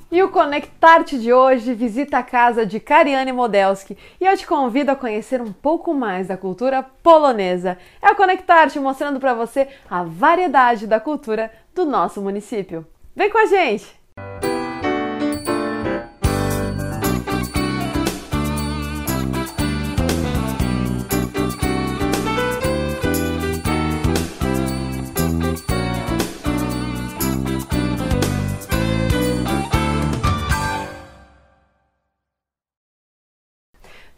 E o Conectar-te de hoje visita a casa de Kariane Modelski e eu te convido a conhecer um pouco mais da cultura polonesa. É o Conectar-te mostrando para você a variedade da cultura do nosso município. Vem com a gente!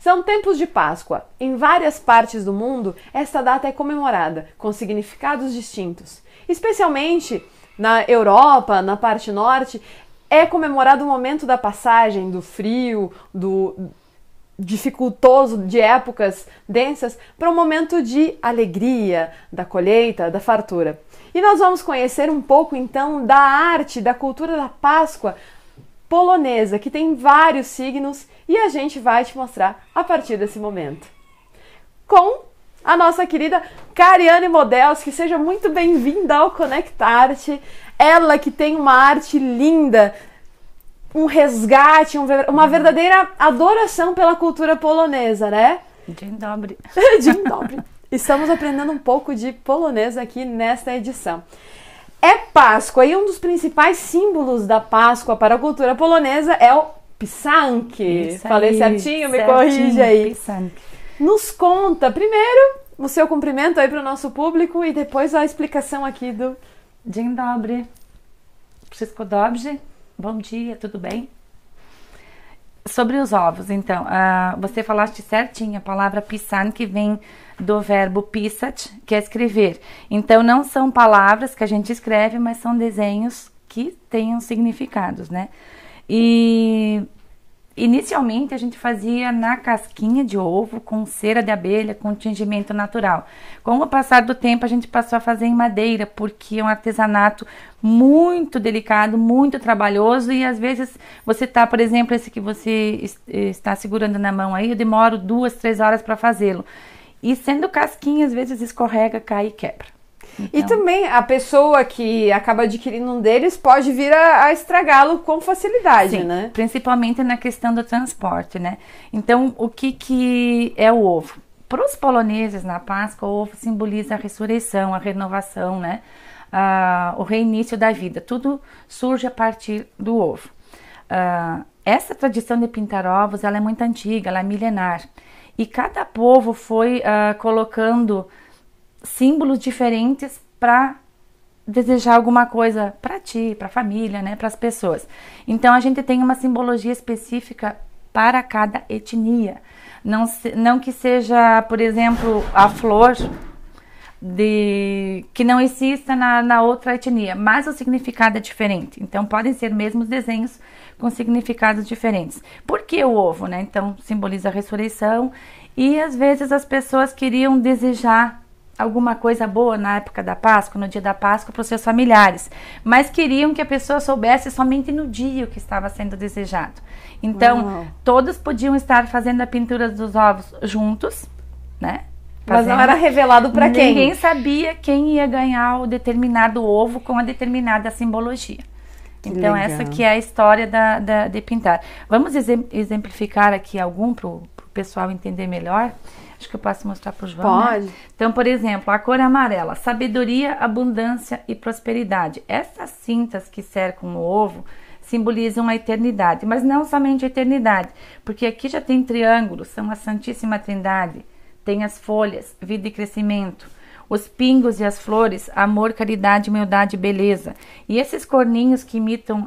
São tempos de Páscoa. Em várias partes do mundo, esta data é comemorada, com significados distintos. Especialmente na Europa, na parte norte, é comemorado o momento da passagem do frio, do dificultoso de épocas densas, para um momento de alegria, da colheita, da fartura. E nós vamos conhecer um pouco, então, da arte, da cultura da Páscoa polonesa, que tem vários signos, e a gente vai te mostrar a partir desse momento. Com a nossa querida Kariane Modelski, seja muito bem-vinda ao Conectar-te. Ela que tem uma arte linda, um resgate, uma verdadeira adoração pela cultura polonesa, né? Dzień dobry. Dzień dobry. Estamos aprendendo um pouco de polonês aqui nesta edição. É Páscoa e um dos principais símbolos da Páscoa para a cultura polonesa é o pisanki. Falei certinho? Me corrige aí. Pisanki. Nos conta primeiro o seu cumprimento aí para o nosso público e depois a explicação aqui do... Dzień dobry. Wszystko dobrze? Bom dia, tudo bem? Sobre os ovos, então, você falaste certinho, a palavra pisanki vem do verbo pisać, que é escrever. Então, não são palavras que a gente escreve, mas são desenhos que tenham significados, né? E inicialmente a gente fazia na casquinha de ovo, com cera de abelha, com tingimento natural. Com o passar do tempo, a gente passou a fazer em madeira, porque é um artesanato muito delicado, muito trabalhoso, e às vezes você tá, por exemplo, esse que você está segurando na mão aí, eu demoro 2, 3 horas para fazê-lo. E sendo casquinha, às vezes escorrega, cai e quebra. Então... E também a pessoa que acaba adquirindo um deles pode vir a estragá-lo com facilidade, Sim, né? Principalmente na questão do transporte, né? Então, o que é o ovo? Para os poloneses, na Páscoa, o ovo simboliza a ressurreição, a renovação, né? O reinício da vida. Tudo surge a partir do ovo. Essa tradição de pintar ovos, ela é muito antiga, ela é milenar. E cada povo foi colocando símbolos diferentes para desejar alguma coisa para ti, para a família, né, para as pessoas. Então a gente tem uma simbologia específica para cada etnia. Não que seja, por exemplo, a flor que não exista na outra etnia, mas o significado é diferente. Então podem ser mesmos desenhos com significados diferentes. Por que o ovo, né? Então simboliza a ressurreição e às vezes as pessoas queriam desejar alguma coisa boa na época da Páscoa, no dia da Páscoa, para os seus familiares, mas queriam que a pessoa soubesse somente no dia o que estava sendo desejado. Então, todos podiam estar fazendo a pintura dos ovos juntos, né? Mas não era revelado para quem? Ninguém sabia quem ia ganhar o determinado ovo com a determinada simbologia. Então, essa que é a história de pintar. Vamos exemplificar aqui algum para o pessoal entender melhor? Acho que eu posso mostrar para o João. Pode. Né? Então, por exemplo, a cor amarela, sabedoria, abundância e prosperidade. Essas cintas que cercam o ovo simbolizam a eternidade, mas não somente a eternidade, porque aqui já tem triângulos, são a Santíssima Trindade, tem as folhas, vida e crescimento, os pingos e as flores, amor, caridade, humildade e beleza. E esses corninhos que imitam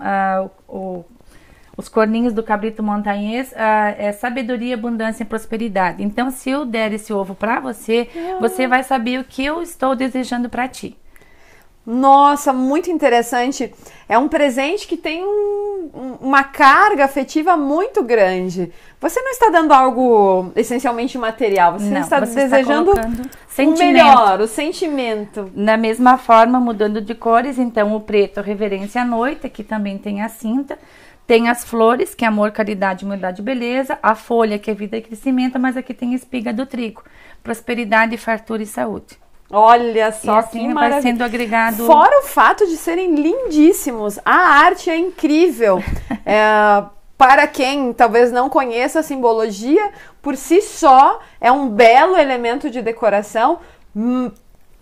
os corninhos do cabrito montanhês, é sabedoria, abundância e prosperidade. Então, se eu der esse ovo para você, você vai saber o que eu estou desejando para ti. Nossa, muito interessante. É um presente que tem uma carga afetiva muito grande. Você não está dando algo essencialmente material, você está desejando o melhor, o sentimento. Da mesma forma, mudando de cores, então o preto, reverência à noite, que também tem a cinta. Tem as flores, que é amor, caridade, humildade e beleza. A folha, que é vida e crescimento, mas aqui tem a espiga do trigo. Prosperidade, fartura e saúde. Olha só, e assim que vai maravilha. sendo agregado. Fora o fato de serem lindíssimos, a arte é incrível. Para quem talvez não conheça a simbologia, por si só é um belo elemento de decoração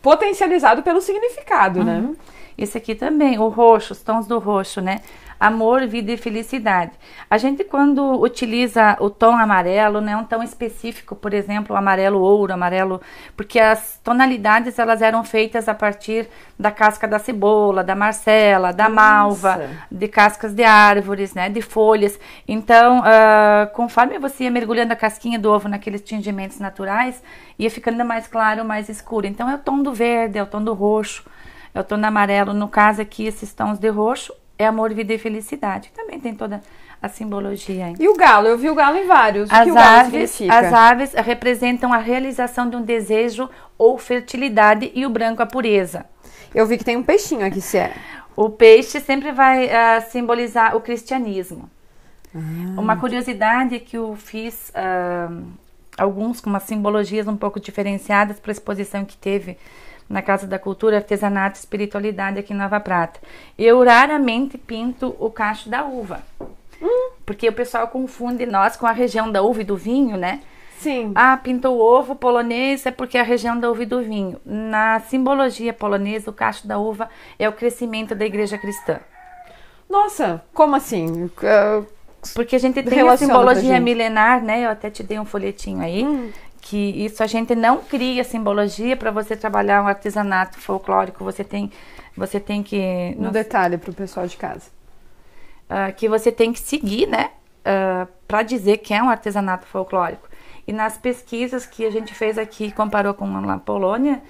potencializado pelo significado, né? Esse aqui também, o roxo, os tons do roxo, né? Amor, vida e felicidade. A gente, quando utiliza o tom amarelo, não é um tom específico, por exemplo, o amarelo ouro, amarelo, porque as tonalidades, elas eram feitas a partir da casca da cebola, da marcela, da malva, de cascas de árvores, né, de folhas. Então, conforme você ia mergulhando a casquinha do ovo naqueles tingimentos naturais, ia ficando mais claro, mais escuro. Então, é o tom do verde, é o tom do roxo, é o tom do amarelo. No caso aqui, esses tons de roxo, é amor, vida e felicidade. Também tem toda a simbologia aí. E o galo? Eu vi o galo em vários. O que o galo significa? As aves representam a realização de um desejo ou fertilidade e o branco a pureza. Eu vi que tem um peixinho aqui, se é. O peixe sempre vai simbolizar o cristianismo. Uma curiosidade é que eu fiz alguns com umas simbologias um pouco diferenciadas para a exposição que teve na Casa da Cultura, Artesanato e Espiritualidade aqui em Nova Prata. Eu raramente pinto o cacho da uva. Porque o pessoal confunde nós com a região da uva e do vinho, né? Sim. Pintou o ovo polonês é porque é a região da uva e do vinho. Na simbologia polonesa, o cacho da uva é o crescimento da igreja cristã. Nossa, como assim? Porque a gente tem a simbologia milenar, né? Eu até te dei um folhetinho aí. Que isso a gente não cria simbologia para você trabalhar um artesanato folclórico. Você tem que... No detalhe para o pessoal de casa. Que você tem que seguir, né? Para dizer que é um artesanato folclórico. E nas pesquisas que a gente fez aqui, comparou com a Polônia,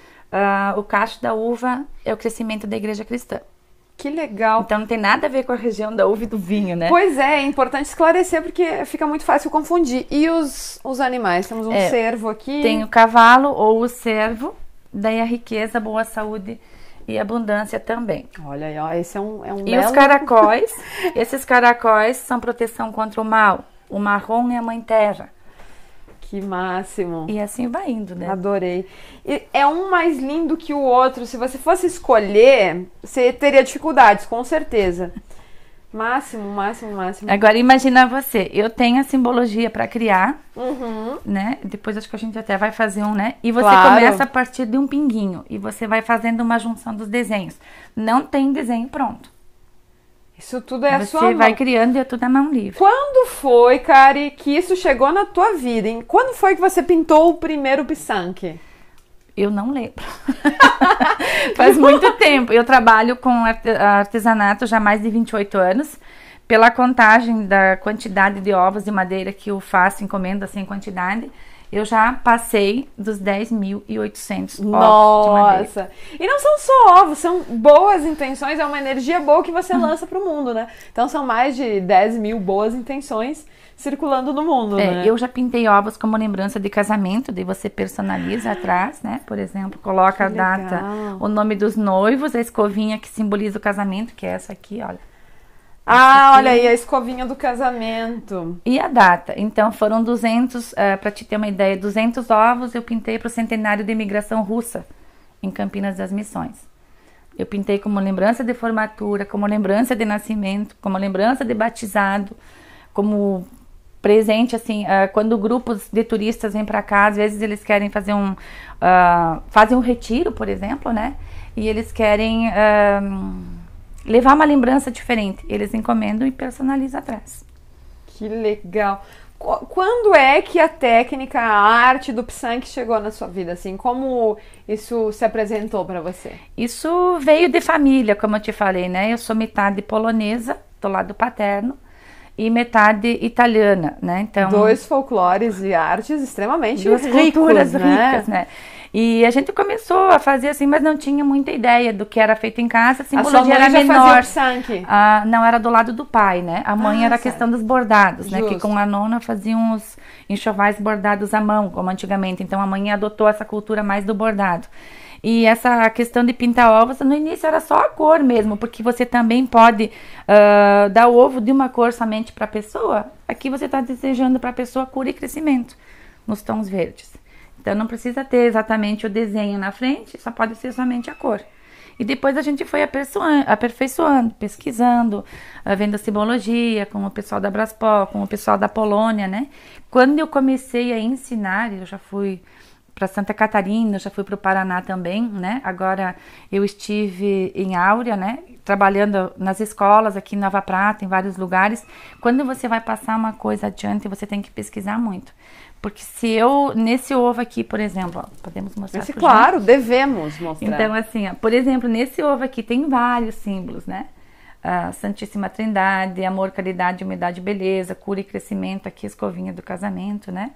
o cacho da uva é o crescimento da igreja cristã. Que legal. Então não tem nada a ver com a região da uva e do vinho, né? Pois é importante esclarecer porque fica muito fácil confundir. E os animais? Temos um cervo aqui. Tem o cavalo ou o cervo, daí a riqueza, boa saúde e abundância também. Olha aí, ó, esse é um E os caracóis, esses caracóis são proteção contra o mal. O marrom é a mãe terra. Que máximo. E assim vai indo, né? Adorei. E é um mais lindo que o outro. Se você fosse escolher, você teria dificuldades, com certeza. Máximo, máximo, máximo. Agora imagina você, eu tenho a simbologia para criar, né? Depois acho que a gente até vai fazer um, né? E você começa a partir de um pinguinho e você vai fazendo uma junção dos desenhos. Não tem desenho pronto. Isso tudo é a sua mão. Você vai criando e é tudo à mão livre. Quando foi, Kari, que isso chegou na tua vida? Hein? Quando foi que você pintou o primeiro pisanque? Eu não lembro. Faz muito tempo. Eu trabalho com artesanato já há mais de 28 anos. Pela contagem da quantidade de ovos de madeira que eu faço, encomenda sem quantidade, eu já passei dos 10.800 ovos de madeira. Nossa! E não são só ovos, são boas intenções, é uma energia boa que você lança para o mundo, né? Então são mais de 10 mil boas intenções circulando no mundo, né? Eu já pintei ovos como lembrança de casamento, daí você personaliza atrás, né? Por exemplo, coloca a data, o nome dos noivos, a escovinha que simboliza o casamento, que é essa aqui, olha. Olha aí, a escovinha do casamento. E a data. Então, foram 200, para te ter uma ideia, 200 ovos eu pintei para o centenário da imigração russa, em Campinas das Missões. Eu pintei como lembrança de formatura, como lembrança de nascimento, como lembrança de batizado, como presente, assim, quando grupos de turistas vêm para cá, às vezes eles querem fazer fazem um retiro, por exemplo, né? E eles querem... levar uma lembrança diferente. Eles encomendam e personalizam atrás. Que legal. Quando é que a técnica, a arte do pisanque chegou na sua vida? Assim, como isso se apresentou para você? Isso veio de família, como eu te falei, né? Eu sou metade polonesa, do lado paterno, e metade italiana, né? Então, dois folclores e artes extremamente duas culturas ricas, né? E a gente começou a fazer assim, mas não tinha muita ideia do que era feito em casa. A simbologia era menor. Não, era do lado do pai, né? A mãe era a questão dos bordados, né? Que com a nona faziam os enxovais bordados à mão, como antigamente. Então a mãe adotou essa cultura mais do bordado. E essa questão de pintar ovos, no início era só a cor mesmo, porque você também pode dar o ovo de uma cor somente para a pessoa. Aqui você está desejando para a pessoa cura e crescimento, nos tons verdes. Então não precisa ter exatamente o desenho na frente, só pode ser somente a cor. E depois a gente foi aperfeiçoando, pesquisando, vendo a simbologia com o pessoal da Braspo, com o pessoal da Polônia, né? Quando eu comecei a ensinar, eu já fui para Santa Catarina, já fui para o Paraná também, né? Agora eu estive em Áurea, né? Trabalhando nas escolas aqui em Nova Prata, em vários lugares. Quando você vai passar uma coisa adiante, você tem que pesquisar muito. Porque se eu, nesse ovo aqui, por exemplo, ó, podemos mostrar? Claro, devemos mostrar. Então, assim, ó, por exemplo, nesse ovo aqui tem vários símbolos, né? A Santíssima Trindade, amor, caridade, humildade, beleza, cura e crescimento, aqui a escovinha do casamento, né?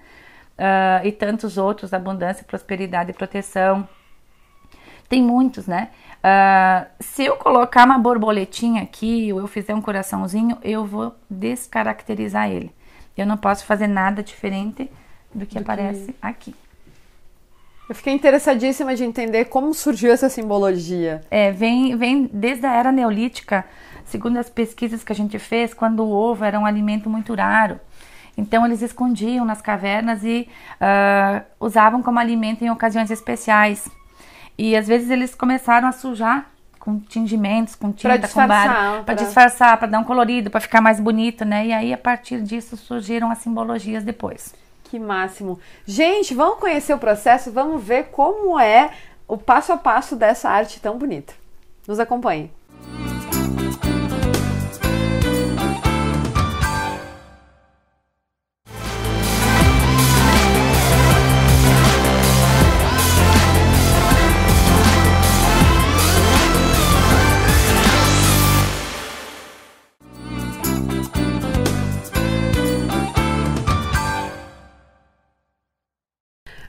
E tantos outros, abundância, prosperidade e proteção. Tem muitos, né? Se eu colocar uma borboletinha aqui, ou eu fizer um coraçãozinho, eu vou descaracterizar ele. Eu não posso fazer nada diferente do que aparece aqui. Eu fiquei interessadíssima de entender como surgiu essa simbologia. Vem desde a era neolítica, segundo as pesquisas que a gente fez, quando o ovo era um alimento muito raro. Então eles escondiam nas cavernas e usavam como alimento em ocasiões especiais. E às vezes eles começaram a sujar com tingimentos, com tinta, com barro, para disfarçar, para dar um colorido, para ficar mais bonito, né? E aí a partir disso surgiram as simbologias depois. Que máximo. Gente, vamos conhecer o processo, vamos ver como é o passo a passo dessa arte tão bonita. Nos acompanhe.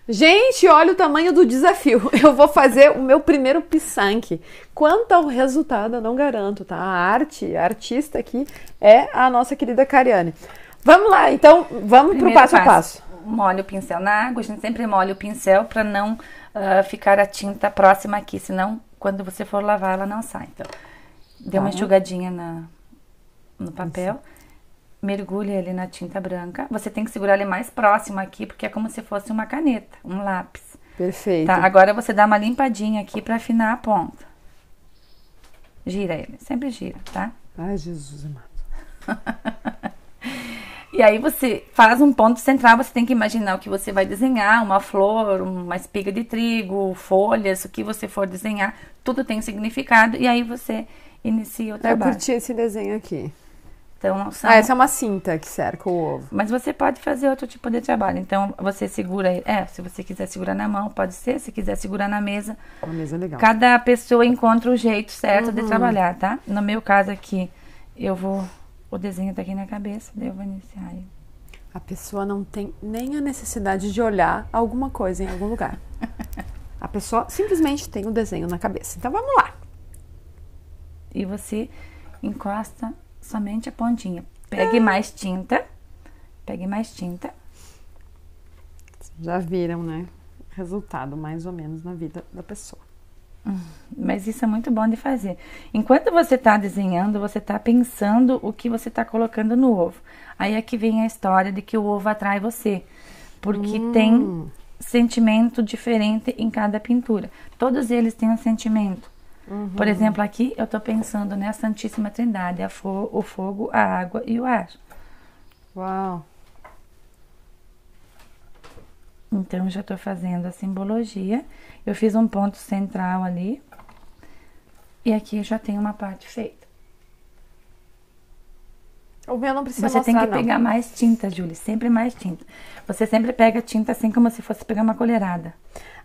Gente, olha o tamanho do desafio. Eu vou fazer o meu primeiro pisanque. Quanto ao resultado, eu não garanto, tá? A artista aqui é a nossa querida Cariane. Vamos lá, então, vamos pro passo a passo. Molha o pincel na água, a gente sempre molha o pincel para não ficar a tinta próxima aqui, senão quando você for lavar ela não sai. Então, dê uma enxugadinha no papel. Mergulha ele na tinta branca. Você tem que segurar ele mais próximo aqui, porque é como se fosse uma caneta, um lápis. Perfeito. Tá? Agora você dá uma limpadinha aqui para afinar a ponta. Gira ele, sempre gira, tá? Ai, Jesus amado. E aí você faz um ponto central, você tem que imaginar o que você vai desenhar, uma flor, uma espiga de trigo, folhas, o que você for desenhar, tudo tem significado, e aí você inicia o trabalho. Eu curti esse desenho aqui. Então, essa é uma cinta que cerca o ovo. Mas você pode fazer outro tipo de trabalho. Então, você segura... se você quiser segurar na mão, pode ser. Se quiser segurar na mesa. A mesa é legal. Cada pessoa encontra o jeito certo de trabalhar, tá? No meu caso aqui, o desenho tá aqui na cabeça, daí eu vou iniciar. A pessoa não tem nem a necessidade de olhar alguma coisa em algum lugar. A pessoa simplesmente tem o desenho na cabeça. Então, vamos lá. E você encosta somente a pontinha. Pegue mais tinta. Pegue mais tinta. Já viram, né? Resultado, mais ou menos, na vida da pessoa. Mas isso é muito bom de fazer. Enquanto você está desenhando, você está pensando o que você está colocando no ovo. Aí é que vem a história de que o ovo atrai você. Porque tem sentimento diferente em cada pintura. Todos eles têm um sentimento. Por exemplo, aqui eu estou pensando na Santíssima Trindade, o fogo, a água e o ar. Uau! Então, já estou fazendo a simbologia. Eu fiz um ponto central ali. E aqui já tem uma parte feita. O meu não precisa Você mostrar, tem que pegar mais tinta, Júlia, sempre mais tinta. Você sempre pega tinta assim como se fosse pegar uma colherada.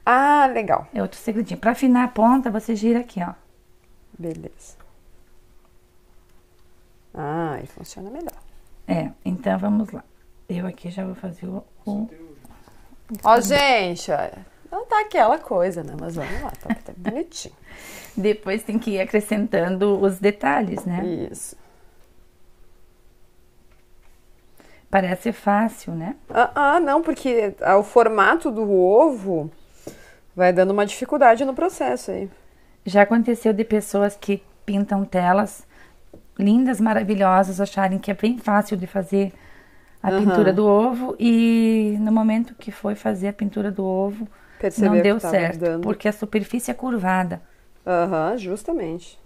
Ah, legal. É outro segredinho. Para afinar a ponta, você gira aqui, ó. Beleza. Ah, aí funciona melhor. Então vamos lá. Eu aqui já vou fazer o... Ó, gente, olha. Não tá aquela coisa, né? Mas vamos lá, tá bonitinho. Depois tem que ir acrescentando os detalhes, né? Isso. Parece fácil, né? Não, porque o formato do ovo vai dando uma dificuldade no processo aí. Já aconteceu de pessoas que pintam telas lindas, maravilhosas, acharem que é bem fácil de fazer, a pintura do ovo, e no momento que foi fazer a pintura do ovo, Percebeu não deu que tava certo, dando. porque a superfície é curvada. Aham, justamente.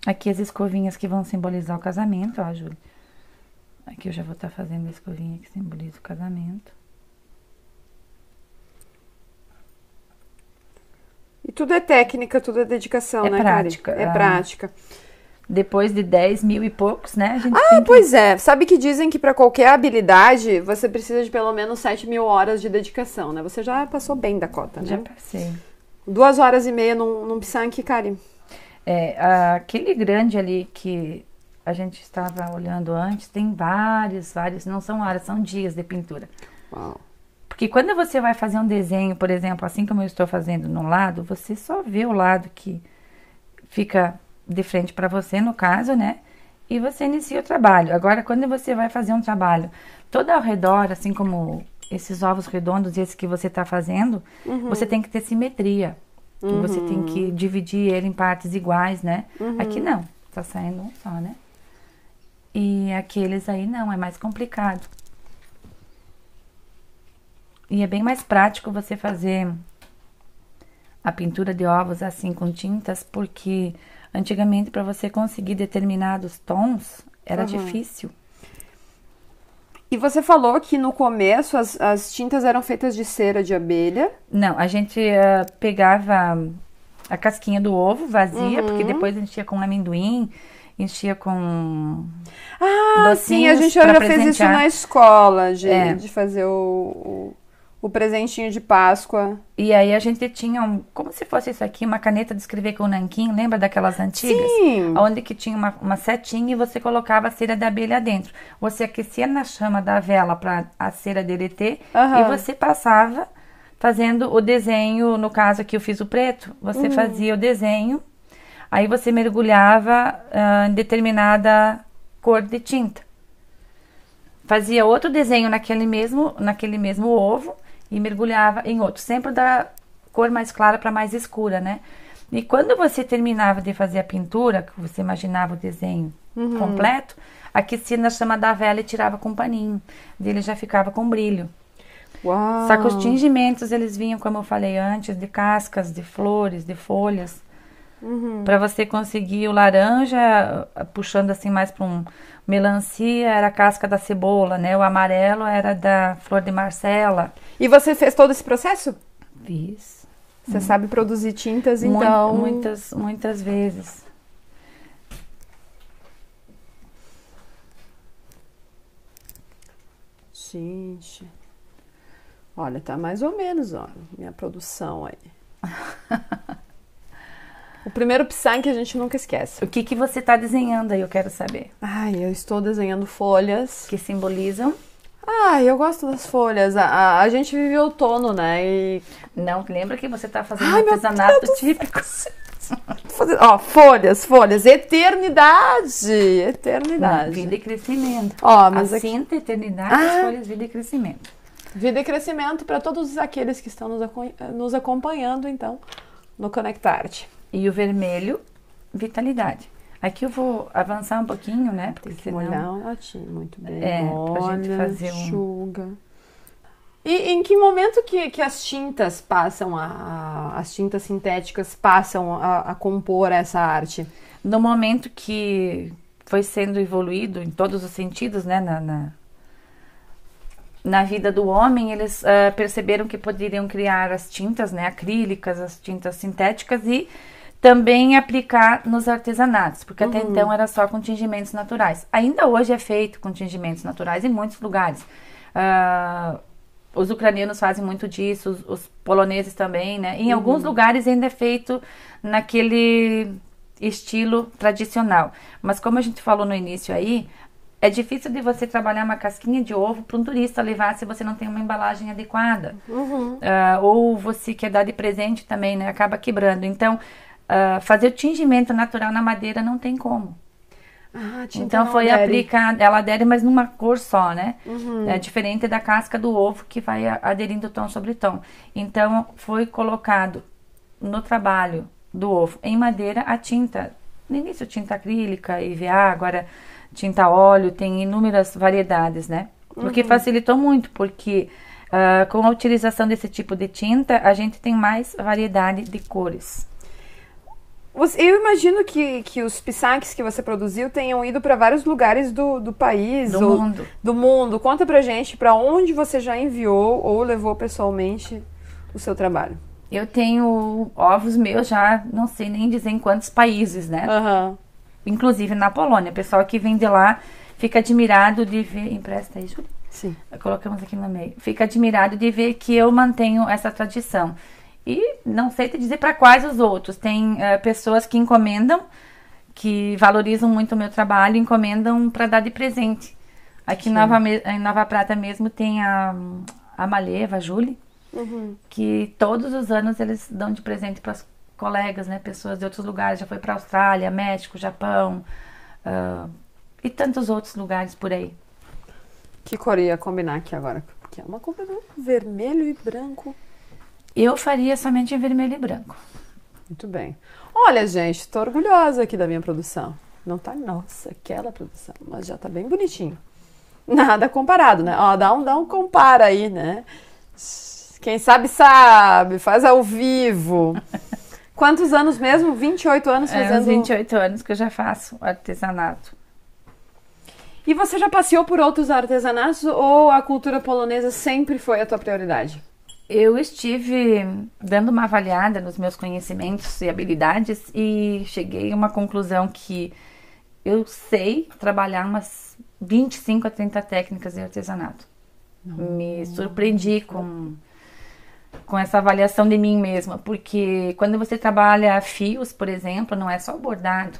Aqui as escovinhas que vão simbolizar o casamento, ó, Júlia. Aqui eu já vou estar fazendo a escovinha que simboliza o casamento. E tudo é técnica, tudo é dedicação, É né, prática. Kari? É prática. Depois de 10 mil e poucos, né? A gente Ah, tem que... pois é. Sabe que dizem que para qualquer habilidade você precisa de pelo menos 7.000 horas de dedicação, né? Você já passou bem da cota, né? Já passei. 2 horas e meia num pisanque, Kari. Aquele grande ali que a gente estava olhando antes, tem vários, não são horas, são dias de pintura. Uau. Porque quando você vai fazer um desenho, por exemplo, assim como eu estou fazendo no lado, você só vê o lado que fica de frente para você, no caso, né? E você inicia o trabalho. Agora, quando você vai fazer um trabalho todo ao redor, assim como esses ovos redondos, esse que você está fazendo, você tem que ter simetria. Você tem que dividir ele em partes iguais, né? Aqui não, tá saindo um só, né? E aqueles aí não, é mais complicado. E é bem mais prático você fazer a pintura de ovos assim com tintas, porque antigamente para você conseguir determinados tons era difícil. E você falou que no começo as tintas eram feitas de cera de abelha. Não, a gente pegava a casquinha do ovo vazia, porque depois enchia com amendoim, enchia com Sim, a gente já fez isso na escola, de fazer o presentinho de Páscoa. E aí a gente tinha, como se fosse isso aqui, uma caneta de escrever com nanquim, lembra daquelas antigas? Sim! Onde que tinha uma setinha e você colocava a cera da abelha dentro. Você aquecia na chama da vela para a cera derreter e você passava fazendo o desenho, no caso aqui eu fiz o preto, você fazia o desenho, aí você mergulhava em determinada cor de tinta. Fazia outro desenho naquele mesmo ovo, e mergulhava em outro, sempre da cor mais clara para mais escura, né? E quando você terminava de fazer a pintura, que você imaginava o desenho completo, aquecia na chama da vela e tirava com um paninho. Ele já ficava com brilho. Uau. Só que os tingimentos, eles vinham, como eu falei antes, de cascas, de flores, de folhas. Para você conseguir o laranja, puxando assim mais para um melancia, era a casca da cebola, né? O amarelo era da flor de Marcela. E você fez todo esse processo? Fiz. Você sabe produzir tintas, então? Muitas vezes. Gente. Olha, tá mais ou menos, ó, minha produção aí. O primeiro pisanque a gente nunca esquece. O que você está desenhando aí, eu quero saber. Ai, eu estou desenhando folhas. Que simbolizam? Ai, eu gosto das folhas. A gente vive outono, né? E... Não, lembra que você está fazendo um artesanato típico. Ó, folhas. Eternidade. Não, vida e crescimento. Ó, mas a cinta, eternidade, as folhas, vida e crescimento. Vida e crescimento para todos aqueles que estão nos acompanhando, então, no Conectarte. E o vermelho, vitalidade. Aqui eu vou avançar um pouquinho, né? Tem que molhar um latinho, muito bem. Pra gente fazer enxuga. E em que momento que as tintas passam, as tintas sintéticas passam a compor essa arte? No momento que foi sendo evoluído em todos os sentidos, né? Na vida do homem, eles perceberam que poderiam criar as tintas, né? Acrílicas, as tintas sintéticas e também aplicar nos artesanatos, porque até então era só com tingimentos naturais. Ainda hoje é feito com tingimentos naturais em muitos lugares. Os ucranianos fazem muito disso, os poloneses também, né? Em alguns lugares ainda é feito naquele estilo tradicional. Mas como a gente falou no início aí, é difícil de você trabalhar uma casquinha de ovo para um turista levar se você não tem uma embalagem adequada. Ou você quer dar de presente também, né? Acaba quebrando. Então, fazer o tingimento natural na madeira não tem como. Então foi aplicada, ela adere, mas numa cor só, né? É diferente da casca do ovo que vai aderindo tom sobre tom. Então foi colocado no trabalho do ovo em madeira a tinta. No início tinta acrílica, EVA, agora tinta a óleo, tem inúmeras variedades, né? O que facilitou muito, porque com a utilização desse tipo de tinta, a gente tem mais variedade de cores. Eu imagino que os pisaques que você produziu tenham ido para vários lugares do país. Do mundo. Do mundo. Conta pra gente para onde você já enviou ou levou pessoalmente o seu trabalho. Eu tenho ovos meus já, não sei nem dizer em quantos países, né? Inclusive na Polônia. O pessoal que vem de lá fica admirado de ver... Empresta aí, Júlia? Sim. Colocamos aqui no meio. Fica admirado de ver que eu mantenho essa tradição. E não sei te dizer para quais os outros. Tem pessoas que encomendam, que valorizam muito o meu trabalho, encomendam para dar de presente. Aqui em Nova Prata mesmo tem a Maleva, a Júlia, que todos os anos eles dão de presente para os colegas, né? Pessoas de outros lugares. Já foi para Austrália, México, Japão e tantos outros lugares por aí. Que cor ia combinar aqui agora? Porque é uma combinação vermelho e branco. Eu faria somente em vermelho e branco. Muito bem. Olha, gente, tô orgulhosa aqui da minha produção. Não tá, nossa, aquela produção, mas já tá bem bonitinho. Nada comparado, né? Ó, dá um compara aí, né? Quem sabe, faz ao vivo. Quantos anos mesmo? 28 anos fazendo... 28 anos que eu já faço artesanato. E você já passeou por outros artesanatos ou a cultura polonesa sempre foi a tua prioridade? Eu estive dando uma avaliada nos meus conhecimentos e habilidades e cheguei a uma conclusão que eu sei trabalhar umas 25 a 30 técnicas de artesanato. Me surpreendi com essa avaliação de mim mesma, porque quando você trabalha fios, por exemplo, não é só o bordado.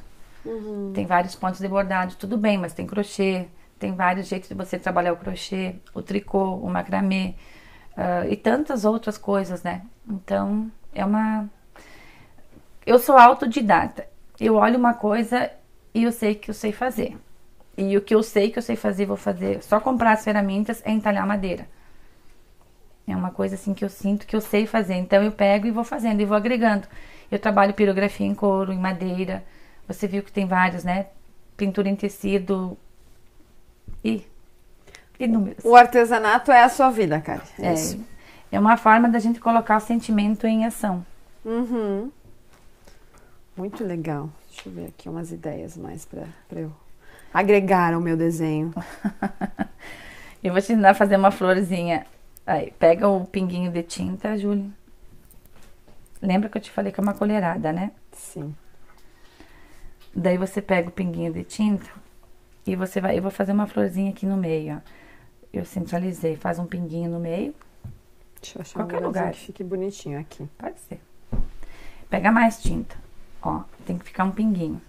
Tem vários pontos de bordado, tudo bem, mas tem crochê, tem vários jeitos de você trabalhar o crochê, o tricô, o macramê. E tantas outras coisas, né? Então, eu sou autodidata. Eu olho uma coisa e eu sei que eu sei fazer. E o que eu sei fazer, vou fazer. Só comprar as ferramentas é entalhar madeira. É uma coisa assim que eu sinto que eu sei fazer. Então, eu pego e vou fazendo e vou agregando. Eu trabalho pirografia em couro, em madeira. Você viu que tem vários, né? Pintura em tecido e... inúmeros. O artesanato é a sua vida, cara. É uma forma da gente colocar o sentimento em ação. Muito legal. Deixa eu ver aqui umas ideias mais para eu agregar ao meu desenho. Eu vou te ensinar a fazer uma florzinha. Aí, pega o pinguinho de tinta, Júlia. Lembra que eu te falei que é uma colherada, né? Sim. Daí você pega o pinguinho de tinta e eu vou fazer uma florzinha aqui no meio, ó. Eu centralizei, faz um pinguinho no meio. Deixa eu achar qualquer lugar que fique bonitinho aqui. Pode ser. Pega mais tinta, ó, tem que ficar um pinguinho.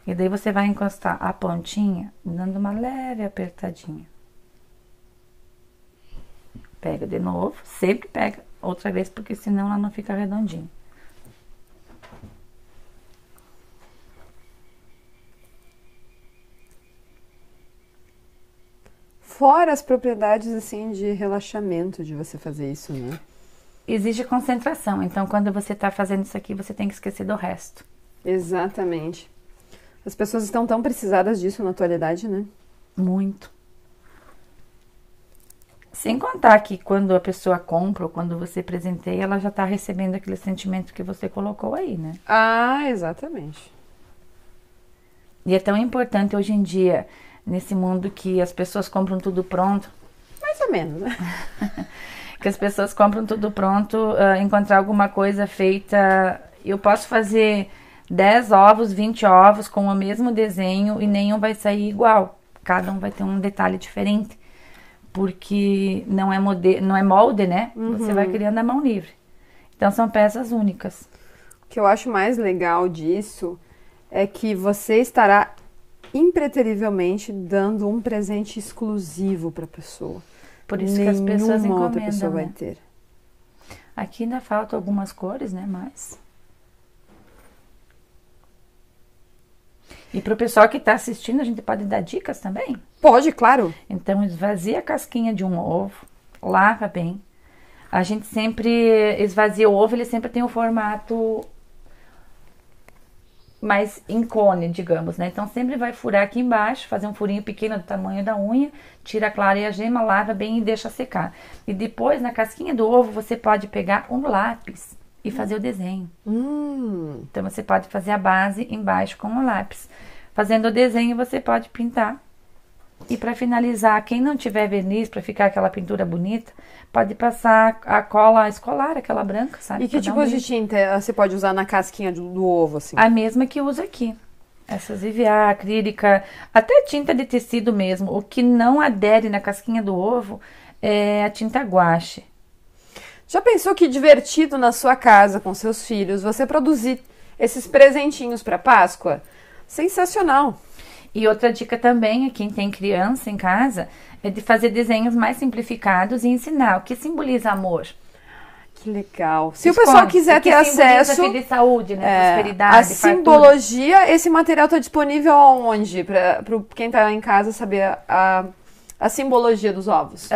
E daí você vai encostar a pontinha, dando uma leve apertadinha. Pega de novo, sempre pega outra vez, porque senão ela não fica redondinha. Fora as propriedades, assim, de relaxamento de você fazer isso, né? Exige concentração. Então, quando você tá fazendo isso aqui, você tem que esquecer do resto. Exatamente. As pessoas estão tão precisadas disso na atualidade, né? Muito. Sem contar que quando a pessoa compra ou quando você presenteia, ela já tá recebendo aquele sentimento que você colocou aí, né? Ah, exatamente. E é tão importante hoje em dia... nesse mundo que as pessoas compram tudo pronto. Mais ou menos, né? Que as pessoas compram tudo pronto, encontrar alguma coisa feita. Eu posso fazer 10 ovos, 20 ovos com o mesmo desenho e nenhum vai sair igual. Cada um vai ter um detalhe diferente. Porque não é molde, né? Você vai criando a mão livre. Então são peças únicas. O que eu acho mais legal disso é que você estará impreterivelmente dando um presente exclusivo para a pessoa. Por isso que as pessoas encomendam, outra pessoa vai né? ter. Aqui ainda faltam algumas cores, né? Mas... E para o pessoal que está assistindo, a gente pode dar dicas também? Pode, claro. Então, esvazia a casquinha de um ovo, lava bem. A gente sempre esvazia o ovo, ele sempre tem um formato mais em cone, digamos, né? Então sempre vai furar aqui embaixo, fazer um furinho pequeno do tamanho da unha, tira a clara e a gema, lava bem e deixa secar. E depois, na casquinha do ovo, você pode pegar um lápis e fazer o desenho. Então você pode fazer a base embaixo com o lápis. Fazendo o desenho, você pode pintar. E para finalizar, quem não tiver verniz, para ficar aquela pintura bonita, pode passar a cola escolar, aquela branca, sabe? E que tipo de tinta você pode usar na casquinha do ovo, assim? A mesma que eu uso aqui. Essas EVA, acrílica, até tinta de tecido mesmo. O que não adere na casquinha do ovo é a tinta guache. Já pensou que divertido na sua casa, com seus filhos, você produzir esses presentinhos para Páscoa? Sensacional! E outra dica também, quem tem criança em casa, é de fazer desenhos mais simplificados e ensinar o que simboliza amor. Que legal. Se o pessoal quiser ter acesso... de saúde, né? Prosperidade, a simbologia, esse material está disponível aonde? Para quem está em casa saber a simbologia dos ovos.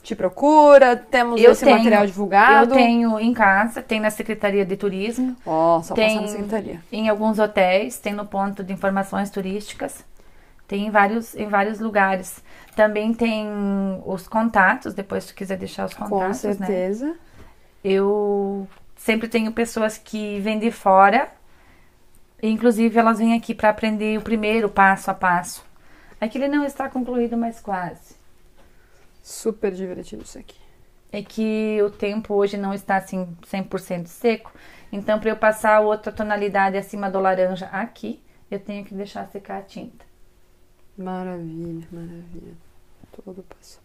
Te procura? Temos esse material divulgado? Eu tenho em casa, tem na Secretaria de Turismo. Só passar na Secretaria. Em alguns hotéis, tem no ponto de informações turísticas. Tem em vários lugares. Também tem os contatos, depois se tu quiser deixar os contatos, com certeza. Né? Eu sempre tenho pessoas que vêm de fora, inclusive elas vêm aqui para aprender o primeiro passo a passo. Aqui ele não está concluído, mas quase. Super divertido isso aqui. É que o tempo hoje não está assim 100% seco, então para eu passar outra tonalidade acima do laranja aqui, eu tenho que deixar secar a tinta. Maravilha, maravilha. Todo passo.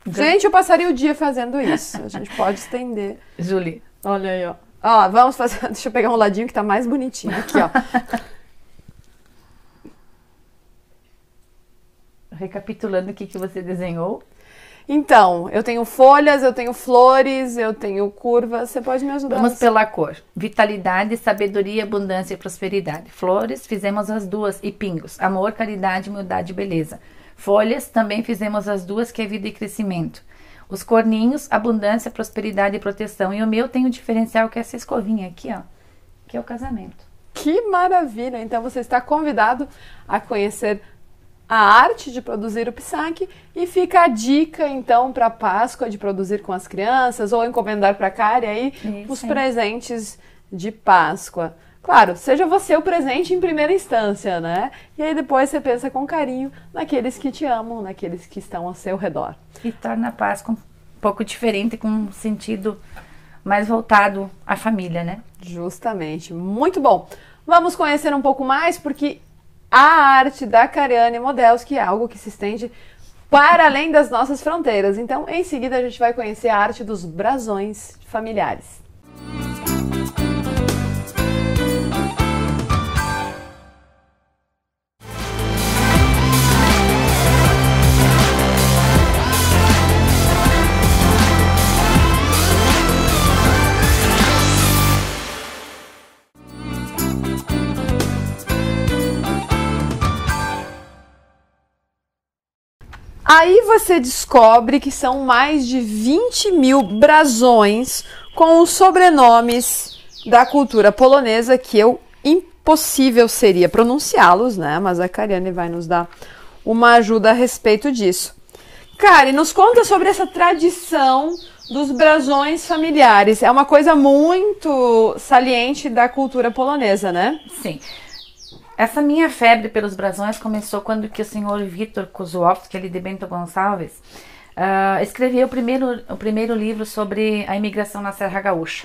Gente, eu passaria o dia fazendo isso. A gente pode estender. Julie. Olha aí, ó. Ó, vamos fazer... Deixa eu pegar um ladinho que tá mais bonitinho. Aqui, ó. Recapitulando o que você desenhou. Então, eu tenho folhas, eu tenho flores, eu tenho curvas. Você pode me ajudar? Vamos pela cor. Vitalidade, sabedoria, abundância e prosperidade. Flores, fizemos as duas. E pingos. Amor, caridade, humildade e beleza. Folhas, também fizemos as duas, que é vida e crescimento. Os corninhos, abundância, prosperidade e proteção. E o meu tem o diferencial, que é essa escovinha aqui, ó. Que é o casamento. Que maravilha! Então, você está convidado a conhecer a arte de produzir o pissac, e fica a dica então para Páscoa de produzir com as crianças ou encomendar para a Kari aí os presentes de Páscoa. Claro, seja você o presente em primeira instância, né? E aí depois você pensa com carinho naqueles que te amam, naqueles que estão ao seu redor. E torna a Páscoa um pouco diferente, com um sentido mais voltado à família, né? Justamente, muito bom. Vamos conhecer um pouco mais, porque a arte da Kariane Modelski é algo que se estende para além das nossas fronteiras. Então, em seguida, a gente vai conhecer a arte dos brasões familiares. Aí você descobre que são mais de 20 mil brasões com os sobrenomes da cultura polonesa, que impossível seria pronunciá-los, né? Mas a Kariane vai nos dar uma ajuda a respeito disso. Kari, nos conta sobre essa tradição dos brasões familiares. É uma coisa muito saliente da cultura polonesa, né? Sim. Essa minha febre pelos brasões começou quando que o senhor Vitor Kozłowski, ali de Bento Gonçalves, escreveu o primeiro livro sobre a imigração na Serra Gaúcha.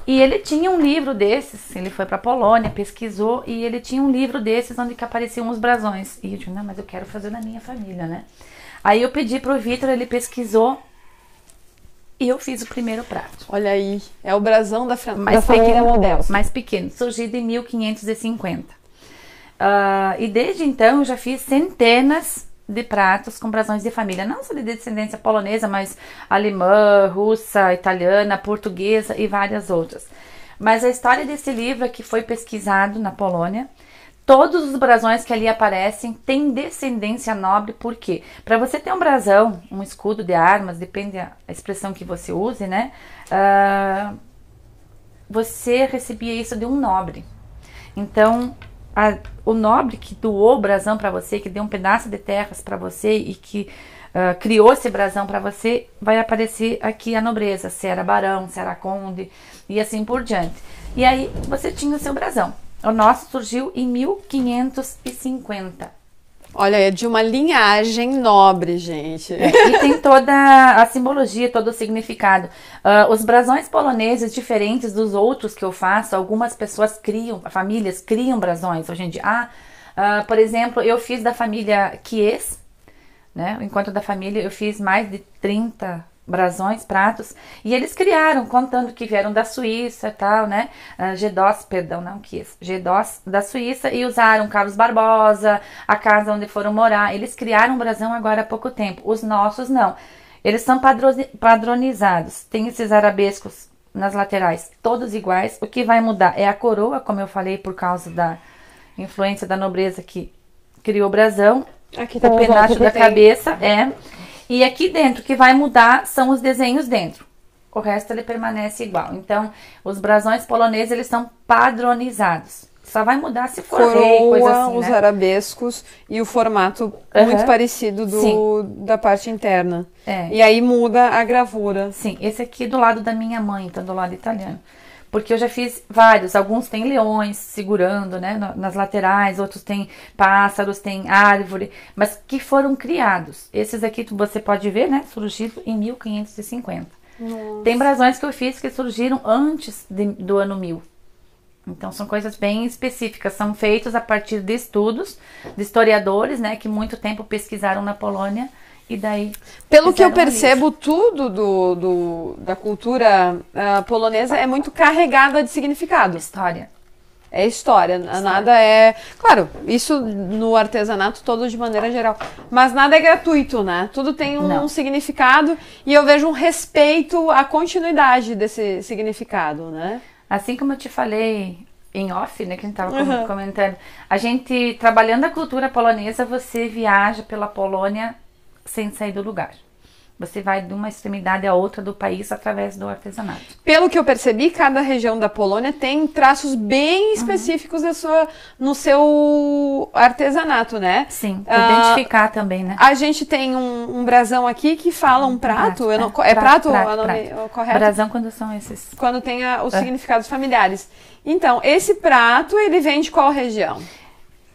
E ele tinha um livro desses, ele foi para a Polônia, pesquisou, e ele tinha um livro desses onde que apareciam os brasões. E eu disse, não, mas eu quero fazer na minha família, né? Aí eu pedi pro Vitor, ele pesquisou, e eu fiz o primeiro prato. Olha aí, é o brasão da família Modelski. Mais pequeno, surgido em 1550. E desde então eu já fiz centenas de pratos com brasões de família. Não só de descendência polonesa, mas alemã, russa, italiana, portuguesa e várias outras. Mas a história desse livro é que foi pesquisado na Polônia. Todos os brasões que ali aparecem têm descendência nobre. Por quê? Para você ter um brasão, um escudo de armas, depende da expressão que você use, né? você recebia isso de um nobre. Então, o nobre que doou o brasão para você, que deu um pedaço de terras para você e que criou esse brasão para você, vai aparecer aqui a nobreza, se era barão, se era conde e assim por diante. E aí você tinha o seu brasão. O nosso surgiu em 1550. Olha, é de uma linhagem nobre, gente. E tem toda a simbologia, todo o significado. Os brasões poloneses, diferentes dos outros que eu faço, algumas pessoas criam, famílias criam brasões hoje em dia. Por exemplo, eu fiz da família Kies, né? Enquanto da família eu fiz mais de 30 brasões, pratos, e eles criaram, contando que vieram da Suíça e tal, né? Gedós, perdão, não Kies, Gedós da Suíça, e usaram Carlos Barbosa, a casa onde foram morar. Eles criaram um brasão agora há pouco tempo. Os nossos não. Eles são padronizados. Tem esses arabescos nas laterais, todos iguais. O que vai mudar é a coroa, como eu falei, por causa da influência da nobreza que criou o brasão. Aqui tá o penacho da cabeça, E aqui dentro, o que vai mudar são os desenhos dentro. O resto ele permanece igual. Então, os brasões poloneses, eles são padronizados. Só vai mudar se for rei, coisa assim, os né? arabescos e o formato muito parecido da parte interna. É. E aí muda a gravura. Sim, esse aqui do lado da minha mãe, então do lado italiano. Porque eu já fiz vários, alguns tem leões segurando, né, nas laterais, outros tem pássaros, tem árvore, mas que foram criados. Esses aqui você pode ver, né, surgido em 1550. Nossa. Tem brasões que eu fiz que surgiram antes do ano 1000. Então são coisas bem específicas, são feitos a partir de estudos de historiadores, né, que muito tempo pesquisaram na Polônia. E daí, pelo que eu percebo, tudo da cultura polonesa é muito carregada de significado. História. É história, nada é... Claro, isso no artesanato todo de maneira geral. Mas nada é gratuito, né? Tudo tem um significado e eu vejo um respeito à continuidade desse significado, né? Assim como eu te falei em off, né, que a gente estava comentando, a gente, trabalhando a cultura polonesa, você viaja pela Polônia sem sair do lugar. Você vai de uma extremidade a outra do país através do artesanato. Pelo que eu percebi, cada região da Polônia tem traços bem específicos no seu artesanato, né? Sim, identificar também, né? A gente tem um brasão aqui que fala um prato. Prato. Correto? Brasão quando são esses. Quando tem os significados familiares. Então, esse prato, ele vem de qual região?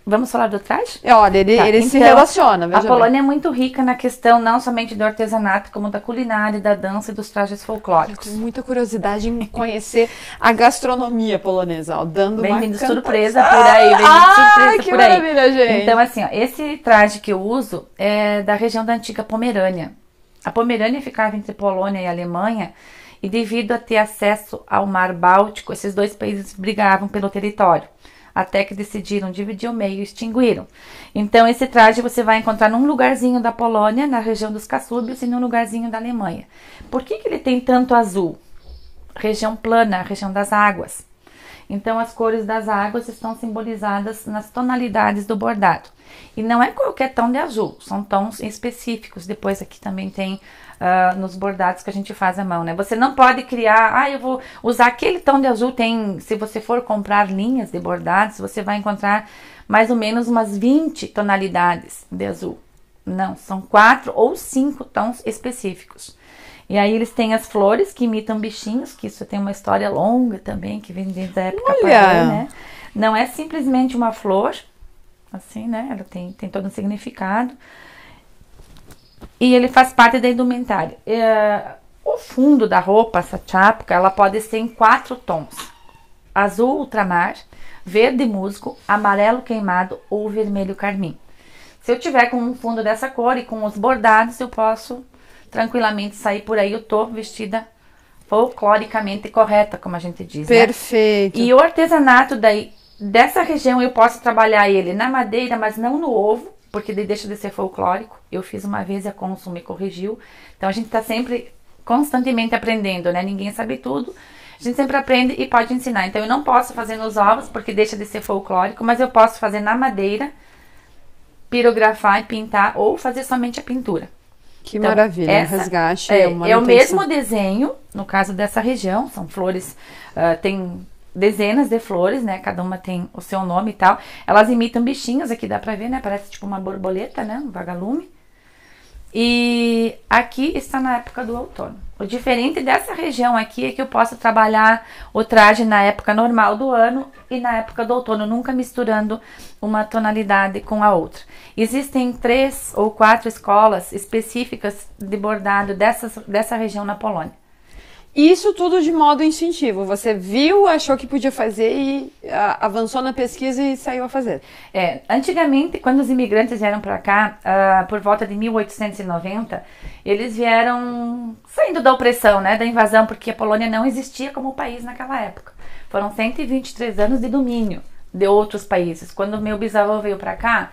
Vamos falar do traje? Olha, ele se relaciona. A Polônia é muito rica na questão não somente do artesanato, como da culinária, da dança e dos trajes folclóricos. Eu tenho muita curiosidade em conhecer a gastronomia polonesa, dando bem uma vindo surpresa por aí, surpresa que por aí. Maravilha, gente. Então, assim, ó, esse traje que eu uso é da região da antiga Pomerânia. A Pomerânia ficava entre Polônia e Alemanha, e devido a ter acesso ao Mar Báltico, esses dois países brigavam pelo território, até que decidiram dividir o meio e extinguiram. Então, esse traje você vai encontrar num lugarzinho da Polônia, na região dos Cassúbios, e num lugarzinho da Alemanha. Por que ele tem tanto azul? Região plana, região das águas. Então, as cores das águas estão simbolizadas nas tonalidades do bordado. E não é qualquer tom de azul, são tons específicos. Depois aqui também tem nos bordados que a gente faz à mão, né? Você não pode criar, eu vou usar aquele tom de azul. Se você for comprar linhas de bordados, você vai encontrar mais ou menos umas 20 tonalidades de azul. Não, são 4 ou 5 tons específicos. E aí eles têm as flores que imitam bichinhos, que isso tem uma história longa também, que vem desde a época pagã, né? Não é simplesmente uma flor, assim, né? Ela tem todo um significado. E ele faz parte da indumentária. O fundo da roupa, essa chapka, ela pode ser em 4 tons. Azul ultramar, verde musgo, amarelo queimado ou vermelho carmim. Se eu tiver com um fundo dessa cor e com os bordados, eu posso tranquilamente sair por aí. Eu tô vestida folcloricamente correta, como a gente diz. Perfeito. Né? E o artesanato dessa região eu posso trabalhar ele na madeira, mas não no ovo, porque ele deixa de ser folclórico. Eu fiz uma vez e a Consul me corrigiu. Então a gente tá sempre constantemente aprendendo, né? Ninguém sabe tudo. A gente sempre aprende e pode ensinar. Então eu não posso fazer nos ovos porque deixa de ser folclórico, mas eu posso fazer na madeira, pirografar e pintar ou fazer somente a pintura. Que Então, maravilha, resgate. É uma o manutenção. mesmo desenho, no caso dessa região, são flores, tem dezenas de flores, né? Cada uma tem o seu nome e tal. Elas imitam bichinhos, aqui dá pra ver, né? Parece tipo uma borboleta, né? Um vagalume. E aqui está na época do outono. O diferente dessa região aqui é que eu posso trabalhar o traje na época normal do ano e na época do outono, nunca misturando uma tonalidade com a outra. Existem 3 ou 4 escolas específicas de bordado dessa região na Polônia. Isso tudo de modo instintivo. Você viu, achou que podia fazer e avançou na pesquisa e saiu a fazer. Antigamente, quando os imigrantes vieram para cá, por volta de 1890, eles vieram saindo da opressão, né, da invasão, porque a Polônia não existia como país naquela época. Foram 123 anos de domínio de outros países. Quando meu bisavô veio para cá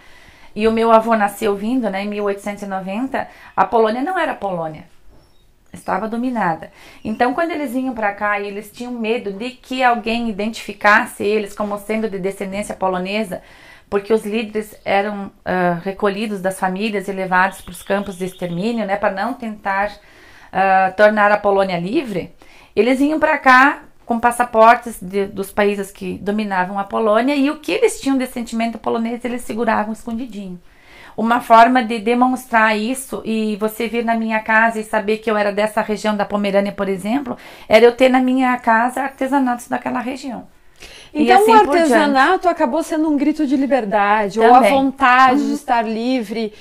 e o meu avô nasceu vindo, né, em 1890, a Polônia não era Polônia. Estava dominada. Então, quando eles vinham para cá e eles tinham medo de que alguém identificasse eles como sendo de descendência polonesa, porque os líderes eram recolhidos das famílias e levados para os campos de extermínio, né, para não tentar tornar a Polônia livre, eles vinham para cá com passaportes dos países que dominavam a Polônia e o que eles tinham de sentimento polonês eles seguravam escondidinho. Uma forma de demonstrar isso e você vir na minha casa e saber que eu era dessa região da Pomerânia, por exemplo, era eu ter na minha casa artesanatos daquela região. Então assim o artesanato acabou sendo um grito de liberdade, também. ou a vontade de estar livre,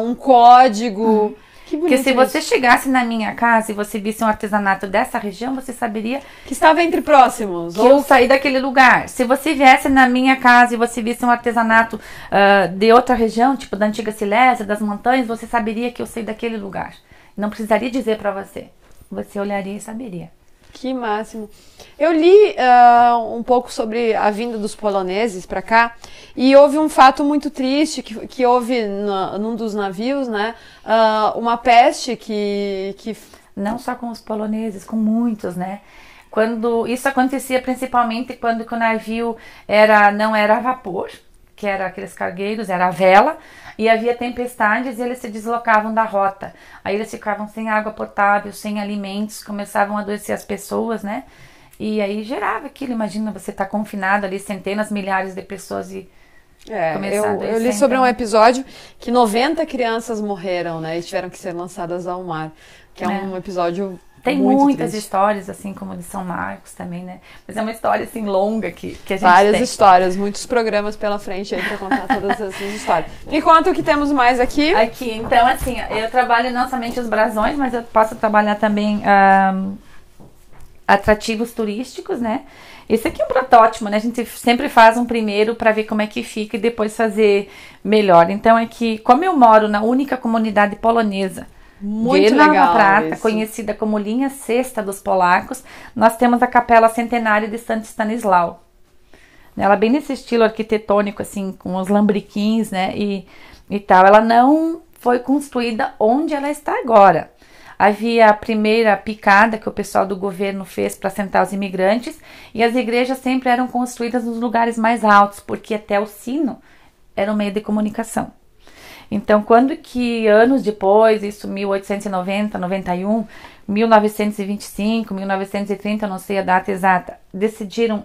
um código. Que bonito. Porque se você chegasse na minha casa e você visse um artesanato dessa região, você saberia que estava entre próximos. Que eu saí daquele lugar. Se você viesse na minha casa e você visse um artesanato de outra região, tipo da antiga Silésia, das montanhas, você saberia que eu saí daquele lugar. Não precisaria dizer para você. Você olharia e saberia. Que máximo. Eu li um pouco sobre a vinda dos poloneses para cá e houve um fato muito triste que houve num dos navios, né? Uma peste que... Não só com os poloneses, com muitos, né? Quando isso acontecia principalmente quando o navio não era a vapor, que era aqueles cargueiros, era a vela, e havia tempestades e eles se deslocavam da rota. Aí eles ficavam sem água potável, sem alimentos, começavam a adoecer as pessoas, né? E aí gerava aquilo, imagina você estar confinado ali, centenas, milhares de pessoas e começar a adoecer. Eu li sobre um episódio que 90 crianças morreram, né? E tiveram que ser lançadas ao mar, que é um episódio... Tem muito muitas triste. Histórias, assim como de São Marcos também, né? Mas é uma história, assim, longa que a gente Várias tem. histórias, muitos programas pela frente aí pra contar todas essas histórias. Me conta o que temos mais aqui. Aqui, então, assim, eu trabalho não somente os brasões, mas eu posso trabalhar também atrativos turísticos, né? Esse aqui é um protótipo, né? A gente sempre faz um primeiro para ver como é que fica e depois fazer melhor. Então, aqui, como eu moro na única comunidade polonesa Muito de Nova legal Prata, isso. conhecida como linha sexta dos polacos, nós temos a Capela Centenária de Santo Stanislau. Ela bem nesse estilo arquitetônico, assim, com os lambriquins, né, e tal. Ela não foi construída onde ela está agora. Havia a primeira picada que o pessoal do governo fez para assentar os imigrantes, e as igrejas sempre eram construídas nos lugares mais altos, porque até o sino era um meio de comunicação. Então, quando que anos depois, isso 1890, 91, 1925, 1930, não sei a data exata, decidiram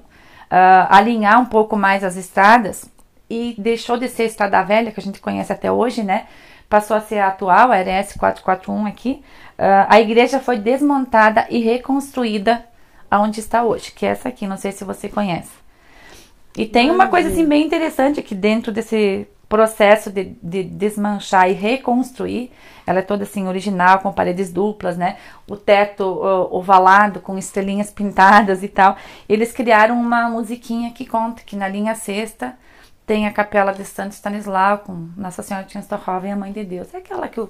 alinhar um pouco mais as estradas e deixou de ser a Estrada Velha, que a gente conhece até hoje, né? Passou a ser a atual, a RS 441 aqui. A igreja foi desmontada e reconstruída aonde está hoje, que é essa aqui, não sei se você conhece. E tem uma coisa assim bem interessante aqui dentro desse processo de desmanchar e reconstruir. Ela é toda assim original, com paredes duplas, né? O teto ovalado com estrelinhas pintadas e tal. Eles criaram uma musiquinha que conta que na linha sexta tem a Capela de Santo Stanislau com Nossa Senhora de Częstochowa e a Mãe de Deus. É aquela que o...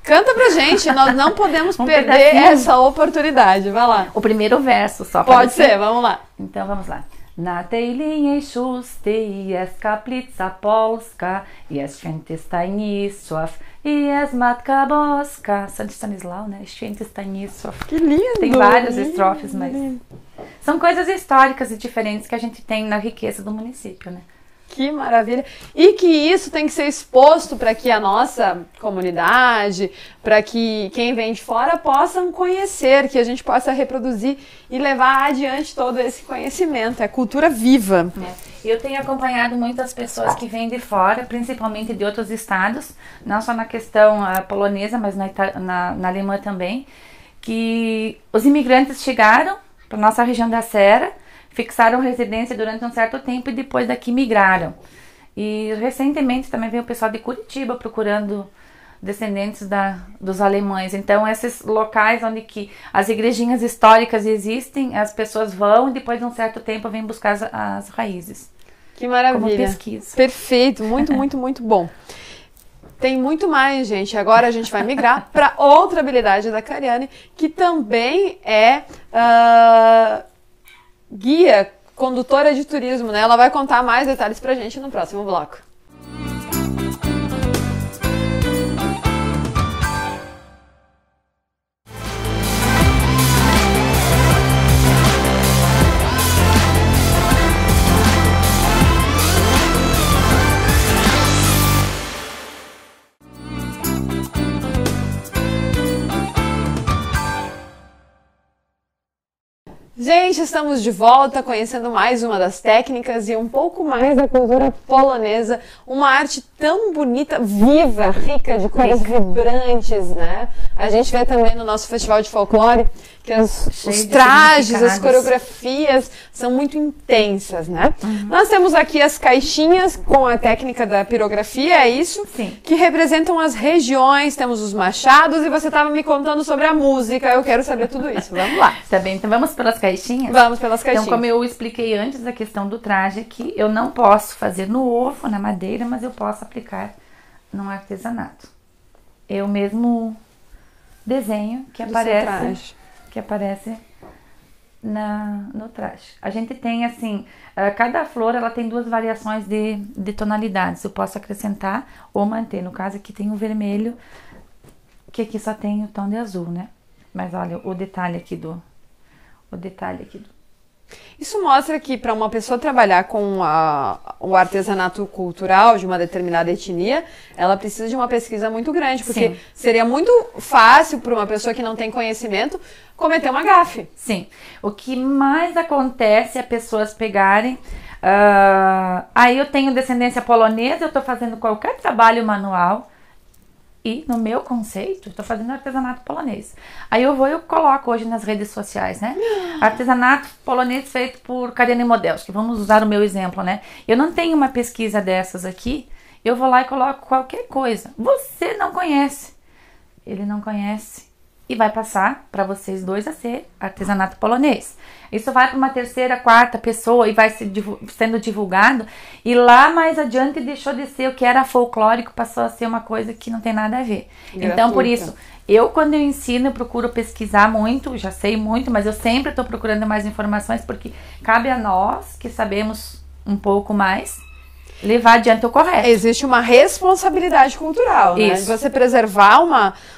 Canta pra gente, nós não podemos perder pedacinho. essa oportunidade. Vai lá. O primeiro verso só. pra Pode você. ser, vamos lá. Então vamos lá. Na tej linii szóstej jest kaplica polska, jest święty Stanisław i jest Matka Boska. Santo Stanislau, né? Święty Stanisław. Que lindo! Tem várias estrofes, mas são coisas históricas e diferentes que a gente tem na riqueza do município, né? Que maravilha! E que isso tem que ser exposto para que a nossa comunidade, para que quem vem de fora possam conhecer, que a gente possa reproduzir e levar adiante todo esse conhecimento. É cultura viva. Eu tenho acompanhado muitas pessoas que vêm de fora, principalmente de outros estados, não só na questão polonesa, mas na alemã também, que os imigrantes chegaram para nossa região da Serra, fixaram residência durante um certo tempo e depois daqui migraram. E recentemente também veio o pessoal de Curitiba procurando descendentes dos alemães. Então esses locais onde que as igrejinhas históricas existem, as pessoas vão e depois de um certo tempo vêm buscar as raízes. Que maravilha. Como pesquisa. Perfeito, muito, muito, muito bom. Tem muito mais, gente. Agora a gente vai migrar para outra habilidade da Cariane, que também é guia, condutora de turismo, né? Ela vai contar mais detalhes pra gente no próximo bloco. Gente, estamos de volta conhecendo mais uma das técnicas e um pouco mais da cultura polonesa, uma arte tão bonita, viva, rica de cores vibrantes, né? A gente vê também no nosso festival de folclore que os trajes, as coreografias são muito intensas, né? Nós temos aqui as caixinhas com a técnica da pirografia, é isso? Sim. Que representam as regiões, temos os machados e você estava me contando sobre a música, eu quero saber tudo isso, vamos lá. Tá bem, então vamos pelas caixinhas? Vamos pelas caixinhas. Então, como eu expliquei antes da questão do traje aqui, eu não posso fazer no ovo, na madeira, mas eu posso aplicar no artesanato. Eu mesmo desenho que aparece no traje. A gente tem assim, cada flor ela tem duas variações de tonalidades. Eu posso acrescentar ou manter. No caso aqui tem o vermelho, que aqui só tem o tom de azul, né? Mas olha o detalhe aqui do... Isso mostra que para uma pessoa trabalhar com o artesanato cultural de uma determinada etnia, ela precisa de uma pesquisa muito grande, porque Sim. seria muito fácil para uma pessoa que não tem conhecimento cometer uma gafe. Sim. O que mais acontece é pessoas pegarem... aí eu tenho descendência polonesa, eu estou fazendo qualquer trabalho manual, e no meu conceito, estou fazendo artesanato polonês. Aí eu coloco hoje nas redes sociais, né? Artesanato polonês feito por Cariane Modelski. Vamos usar o meu exemplo, né? Eu não tenho uma pesquisa dessas aqui. Eu vou lá e coloco qualquer coisa. Você não conhece. Ele não conhece. E vai passar para vocês dois a ser artesanato polonês. Isso vai para uma terceira, quarta pessoa e vai sendo divulgado. E lá mais adiante deixou de ser o que era folclórico, passou a ser uma coisa que não tem nada a ver. Gratuita. Então, por isso, eu quando eu ensino, eu procuro pesquisar muito, já sei muito, mas eu sempre estou procurando mais informações, porque cabe a nós, que sabemos um pouco mais, levar adiante o correto. Existe uma responsabilidade cultural, né? De você preservar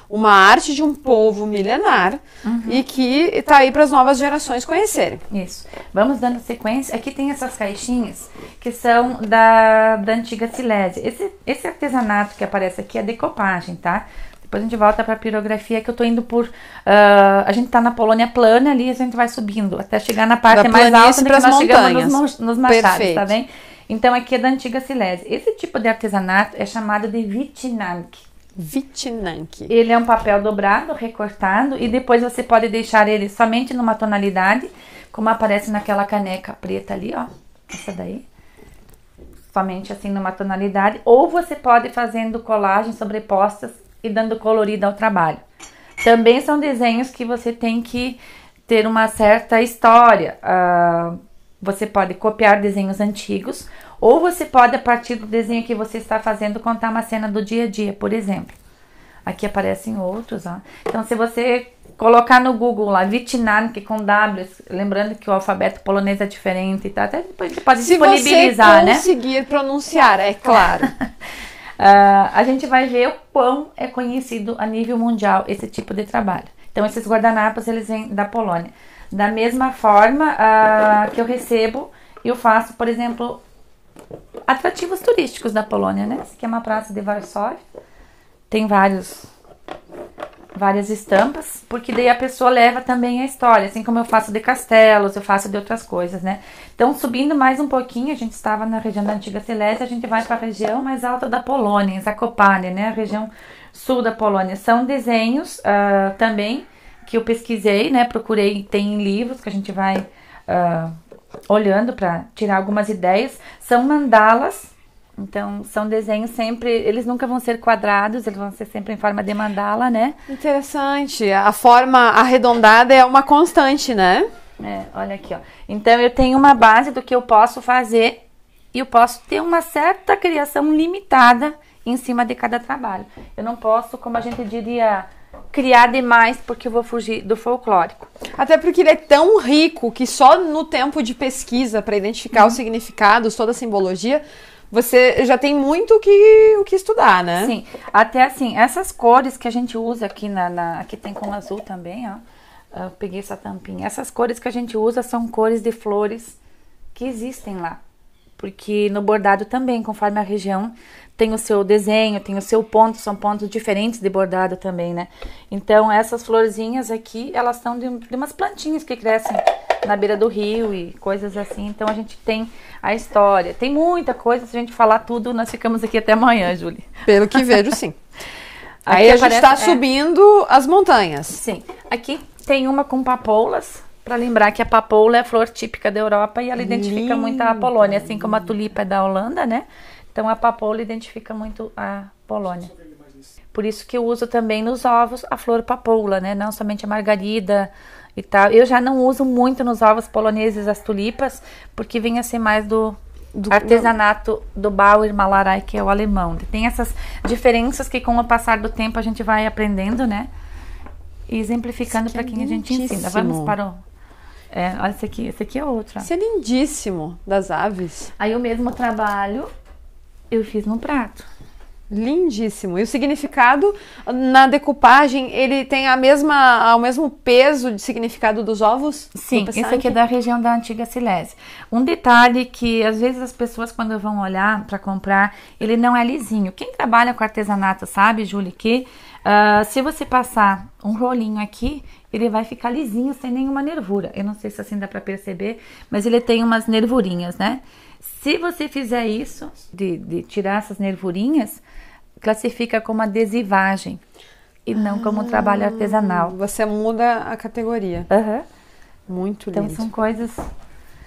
uma arte de um povo milenar e que está aí para as novas gerações conhecerem. Isso. Vamos dando sequência. Aqui tem essas caixinhas que são da antiga Silésia. Esse artesanato que aparece aqui é decopagem, tá? Depois a gente volta para a pirografia, que eu tô indo por... a gente tá na Polônia plana ali, a gente vai subindo até chegar na parte mais alta onde nós chegamos nos machados, Perfeito. tá bem? Então aqui é da antiga Silésia. Esse tipo de artesanato é chamado de wycinanki. Wycinanki. Ele é um papel dobrado, recortado, e depois você pode deixar ele somente numa tonalidade, como aparece naquela caneca preta ali, ó. Essa daí. Somente assim numa tonalidade. Ou você pode ir fazendo colagens sobrepostas e dando colorido ao trabalho. Também são desenhos que você tem que ter uma certa história. Você pode copiar desenhos antigos, ou você pode, a partir do desenho que você está fazendo, contar uma cena do dia a dia, por exemplo. Aqui aparecem outros, ó. Então, se você colocar no Google lá, wycinanki com W, lembrando que o alfabeto polonês é diferente, tá? Até depois você pode disponibilizar, né? Se você conseguir pronunciar, é claro. A gente vai ver o quão é conhecido a nível mundial esse tipo de trabalho. Então, esses guardanapos, eles vêm da Polônia. Da mesma forma que eu recebo, eu faço, por exemplo, atrativos turísticos da Polônia, né? Essa aqui é uma praça de Varsóvia. Tem várias estampas, porque daí a pessoa leva também a história, assim como eu faço de castelos, eu faço de outras coisas, né? Então, subindo mais um pouquinho, a gente estava na região da Antiga Silésia, a gente vai para a região mais alta da Polônia, Zakopane, né? A região sul da Polônia. São desenhos também que eu pesquisei, né? Procurei, tem em livros que a gente vai olhando para tirar algumas ideias. São mandalas. Então, são desenhos sempre, eles nunca vão ser quadrados, eles vão ser sempre em forma de mandala, né? Interessante. A forma arredondada é uma constante, né? Olha aqui, ó. Então, eu tenho uma base do que eu posso fazer e eu posso ter uma certa criação limitada em cima de cada trabalho. Eu não posso, como a gente diria, criar demais porque eu vou fugir do folclórico. Até porque ele é tão rico que só no tempo de pesquisa para identificar os significados, toda a simbologia, você já tem muito o que estudar, né? Sim, até assim, essas cores que a gente usa aqui, aqui tem com azul também, ó. Eu peguei essa tampinha. Essas cores que a gente usa são cores de flores que existem lá. Porque no bordado também, conforme a região, tem o seu desenho, tem o seu ponto, são pontos diferentes de bordado também, né? Então, essas florzinhas aqui, elas são de umas plantinhas que crescem na beira do rio e coisas assim. Então, a gente tem a história. Tem muita coisa, se a gente falar tudo, nós ficamos aqui até amanhã, Júlia. Pelo que vejo, sim. Aí a gente está subindo as montanhas. Sim. Aqui tem uma com papoulas, para lembrar que a papoula é a flor típica da Europa e ela identifica muito a Polônia, assim como a tulipa é da Holanda, né? Então, a papoula identifica muito a Polônia. Por isso que eu uso também nos ovos a flor papoula, né? Não somente a margarida e tal. Eu já não uso muito nos ovos poloneses as tulipas, porque vem a ser mais do artesanato do Bauer Malerei, que é o alemão. Tem essas diferenças que com o passar do tempo a gente vai aprendendo, né? E exemplificando para quem a gente ensina. Vamos para o... olha esse aqui é outro. Esse é lindíssimo, das aves. Aí o mesmo trabalho eu fiz no prato. Lindíssimo. E o significado na decupagem, ele tem o mesmo peso de significado dos ovos? Sim, esse aqui é da região da Antiga Silésia. Um detalhe que às vezes as pessoas quando vão olhar para comprar, ele não é lisinho. Quem trabalha com artesanato sabe, Júlia, que se você passar um rolinho aqui, ele vai ficar lisinho, sem nenhuma nervura. Eu não sei se assim dá para perceber, mas ele tem umas nervurinhas, né? Se você fizer isso, de tirar essas nervurinhas, classifica como adesivagem e não como um trabalho artesanal. Você muda a categoria. Muito lindo. Então, são coisas,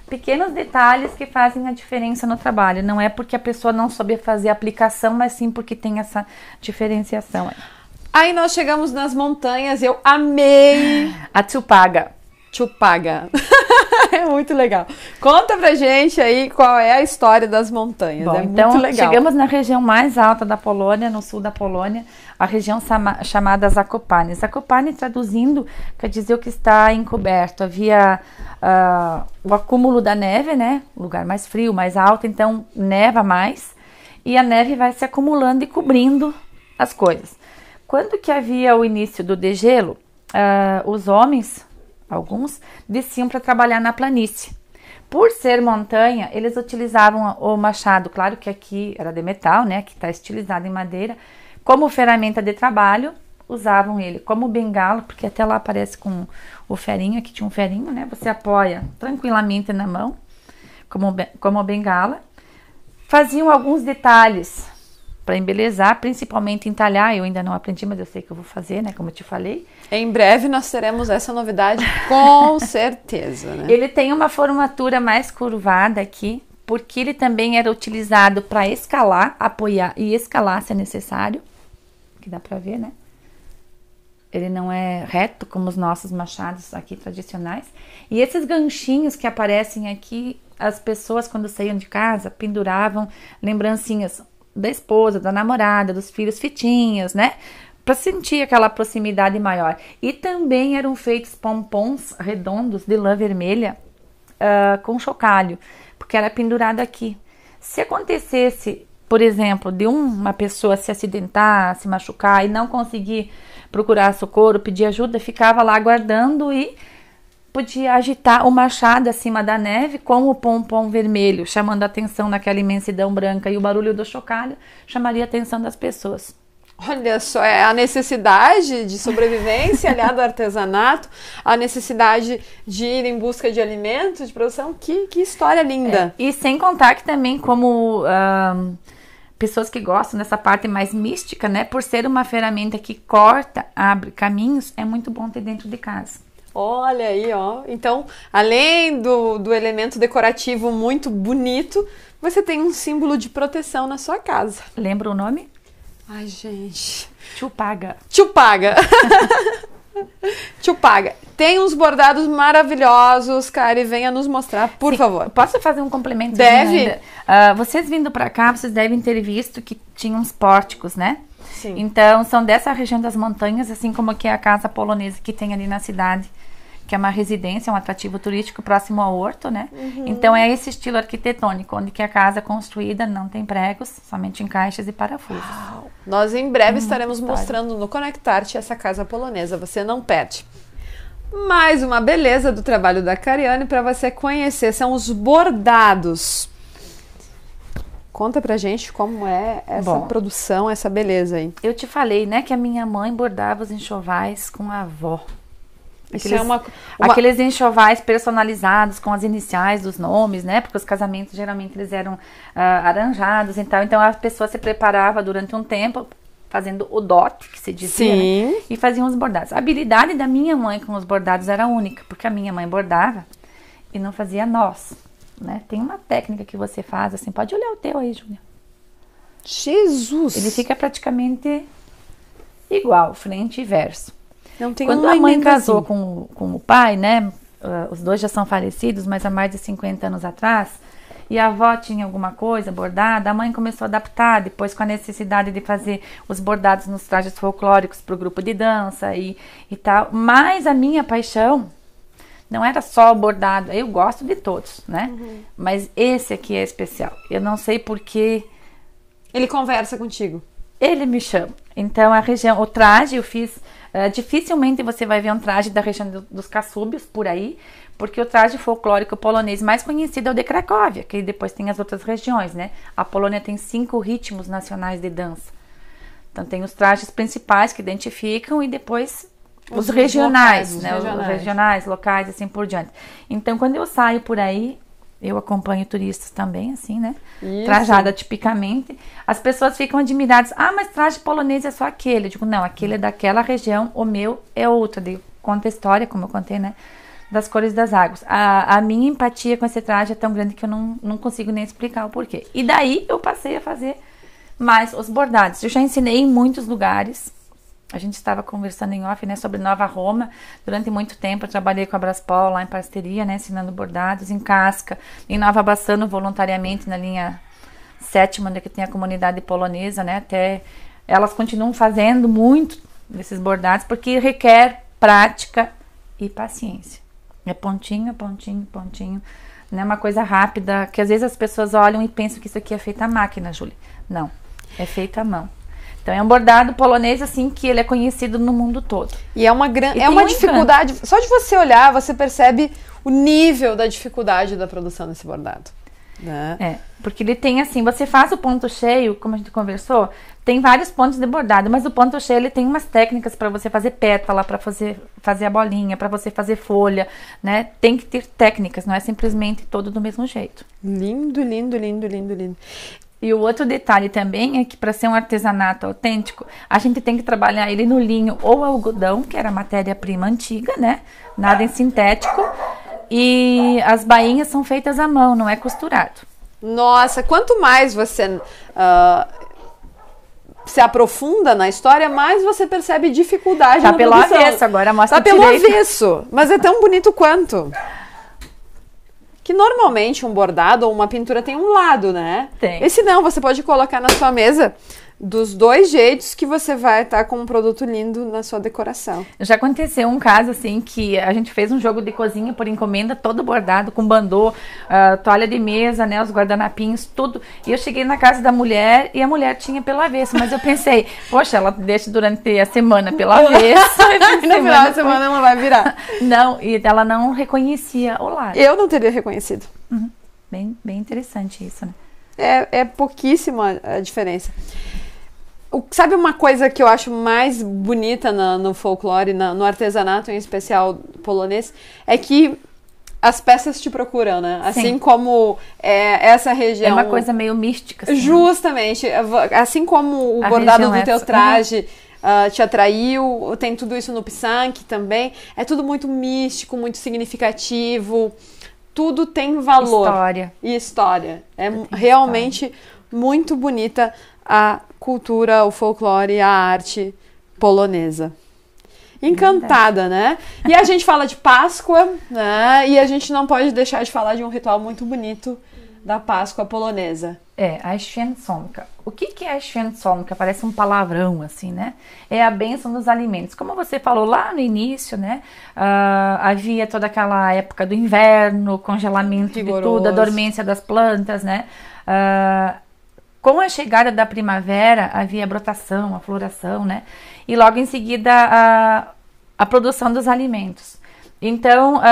pequenos detalhes que fazem a diferença no trabalho. Não é porque a pessoa não soube fazer a aplicação, mas sim porque tem essa diferenciação. Aí nós chegamos nas montanhas, eu amei a Chupaga. É muito legal. Conta pra gente aí qual é a história das montanhas. Bom, então, muito legal. Chegamos na região mais alta da Polônia, no sul da Polônia, a região chamada Zakopane. Zakopane, traduzindo, quer dizer o que está encoberto. Havia o acúmulo da neve, né? Lugar mais frio, mais alto, então neva mais. E a neve vai se acumulando e cobrindo as coisas. Quando que havia o início do degelo, os homens, alguns, desciam para trabalhar na planície. Por ser montanha, eles utilizavam o machado, claro que aqui era de metal, né, que está estilizado em madeira, como ferramenta de trabalho, usavam ele como bengala, porque até lá aparece com o ferrinho, aqui tinha um ferrinho, né, você apoia tranquilamente na mão, como bengala. Faziam alguns detalhes para embelezar, principalmente entalhar. Eu ainda não aprendi, mas eu sei que eu vou fazer, né? Como eu te falei. Em breve nós teremos essa novidade, com certeza, né? Ele tem uma formatura mais curvada aqui, porque ele também era utilizado para escalar, apoiar e escalar se é necessário. Que dá para ver, né? Ele não é reto como os nossos machados aqui tradicionais. E esses ganchinhos que aparecem aqui, as pessoas quando saíam de casa penduravam lembrancinhas da esposa, da namorada, dos filhos, fitinhas, né? Para sentir aquela proximidade maior. E também eram feitos pompons redondos de lã vermelha com chocalho, porque era pendurado aqui. Se acontecesse, por exemplo, de uma pessoa se acidentar, se machucar e não conseguir procurar socorro, pedir ajuda, ficava lá aguardando e podia agitar o machado acima da neve com o pompom vermelho, chamando a atenção naquela imensidão branca, e o barulho do chocalho chamaria a atenção das pessoas. Olha só, é a necessidade de sobrevivência aliada ao artesanato, a necessidade de ir em busca de alimento, de produção. Que história linda! E sem contar que também como pessoas que gostam dessa parte mais mística, né? Por ser uma ferramenta que corta, abre caminhos, é muito bom ter dentro de casa. Olha aí, ó. Então, além do elemento decorativo muito bonito, você tem um símbolo de proteção na sua casa. Lembra o nome? Ai, gente. Chupaga. Chupaga. Chupaga. Tem uns bordados maravilhosos, Kari, venha nos mostrar, por favor. Posso fazer um complemento? Deve. Vocês vindo pra cá, vocês devem ter visto que tinha uns pórticos, né? Sim. Então, são dessa região das montanhas, assim como que é a casa polonesa que tem ali na cidade, que é uma residência, um atrativo turístico próximo ao horto, né? Então, é esse estilo arquitetônico, onde que a casa é construída, não tem pregos, somente encaixes e parafusos. Uau. Nós em breve estaremos mostrando no Conectar-te essa casa polonesa, você não perde. Mais uma beleza do trabalho da Kariane para você conhecer, são os bordados. Conta pra gente como é essa produção, essa beleza aí. Eu te falei, né, que a minha mãe bordava os enxovais com a avó. Aqueles enxovais personalizados com as iniciais dos nomes, né? Porque os casamentos geralmente eles eram arranjados e tal. Então a pessoa se preparava durante um tempo fazendo o dote, que se dizia, né? E fazia os bordados. A habilidade da minha mãe com os bordados era única, porque a minha mãe bordava e não fazia nós, né? Tem uma técnica que você faz assim, pode olhar o teu aí, Júlia. Jesus! Ele fica praticamente igual, frente e verso. Não tem Quando a mãe casou com o pai, né? Os dois já são falecidos, mas há mais de 50 anos atrás. E a avó tinha alguma coisa bordada, a mãe começou a adaptar, depois com a necessidade de fazer os bordados nos trajes folclóricos para o grupo de dança e tal. Mas a minha paixão não era só o bordado, eu gosto de todos, né? Mas esse aqui é especial. Eu não sei porque... Ele conversa contigo. Ele me chama. Então a região, o traje eu fiz... dificilmente você vai ver um traje da região dos Cassúbios por aí, porque o traje folclórico polonês mais conhecido é o de Cracóvia, que depois tem as outras regiões, né? A Polônia tem 5 ritmos nacionais de dança. Então tem os trajes principais que identificam e depois os regionais, locais, né? Os regionais, locais, assim por diante. Então quando eu saio por aí, eu acompanho turistas também, assim, né? Isso. Trajada tipicamente. As pessoas ficam admiradas. Ah, mas traje polonês é só aquele. Eu digo, não, aquele é daquela região, o meu é outro. Eu conto a história, como eu contei, né? Das cores das águas. A minha empatia com esse traje é tão grande que eu não consigo nem explicar o porquê. E daí eu passei a fazer mais os bordados. Eu já ensinei em muitos lugares. A gente estava conversando em off, né, sobre Nova Roma. Durante muito tempo eu trabalhei com a Braspol lá em parceria, né, ensinando bordados em casca. Em Nova Bassano, voluntariamente, na linha 7ª, onde tem a comunidade polonesa, né, até elas continuam fazendo muito desses bordados, porque requer prática e paciência. É pontinho, pontinho, pontinho. Não é uma coisa rápida, que às vezes as pessoas olham e pensam que isso aqui é feito à máquina, Júlia. Não, é feito à mão. Então é um bordado polonês assim que ele é conhecido no mundo todo. E é uma dificuldade, só de você olhar, você percebe o nível da dificuldade da produção desse bordado. Né? É, porque ele tem assim, você faz o ponto cheio, como a gente conversou, tem vários pontos de bordado, mas o ponto cheio ele tem umas técnicas para você fazer pétala, para fazer a bolinha, para você fazer folha, né? Tem que ter técnicas, não é simplesmente todo do mesmo jeito. Lindo, lindo, lindo, lindo, lindo. E o outro detalhe também é que para ser um artesanato autêntico, a gente tem que trabalhar ele no linho ou algodão, que era a matéria-prima antiga, né? Nada em sintético. E as bainhas são feitas à mão, não é costurado. Nossa, quanto mais você se aprofunda na história, mais você percebe dificuldade na produção. Tá pelo avesso, agora mostra direito. Tá pelo avesso, mas é tão bonito quanto. Que normalmente um bordado ou uma pintura tem um lado, né? Tem. Esse não, você pode colocar na sua mesa dos dois jeitos que você vai estar com um produto lindo na sua decoração. Já aconteceu um caso assim que a gente fez um jogo de cozinha por encomenda, todo bordado, com bandô, toalha de mesa, né, os guardanapinhos, tudo. E eu cheguei na casa da mulher e a mulher tinha pelo avesso, mas eu pensei, poxa, ela deixa durante a semana pelo avesso. No final da semana ela vai virar. Não, e ela não reconhecia o lar. Eu não teria reconhecido. Uhum. Bem interessante isso, né? É pouquíssima a diferença. Sabe uma coisa que eu acho mais bonita no folclore, no artesanato em especial polonês, é que as peças te procuram, né? Sim. Assim como essa região... É uma coisa meio mística. Assim, justamente. Assim como o bordado do teu traje te atraiu, tem tudo isso no Pisanki também. É tudo muito místico, muito significativo. Tudo tem valor. História. É realmente muito bonita a cultura, o folclore, a arte polonesa. Encantada, né? E a gente fala de Páscoa, né? E a gente não pode deixar de falar de um ritual muito bonito da Páscoa polonesa. A Święconka. O que é a Święconka? Parece um palavrão, assim, né? É a bênção dos alimentos. Como você falou lá no início, né? Havia toda aquela época do inverno, congelamento rigoroso de tudo, a dormência das plantas, né? Com a chegada da primavera, havia a brotação, a floração, né? E logo em seguida, a produção dos alimentos. Então,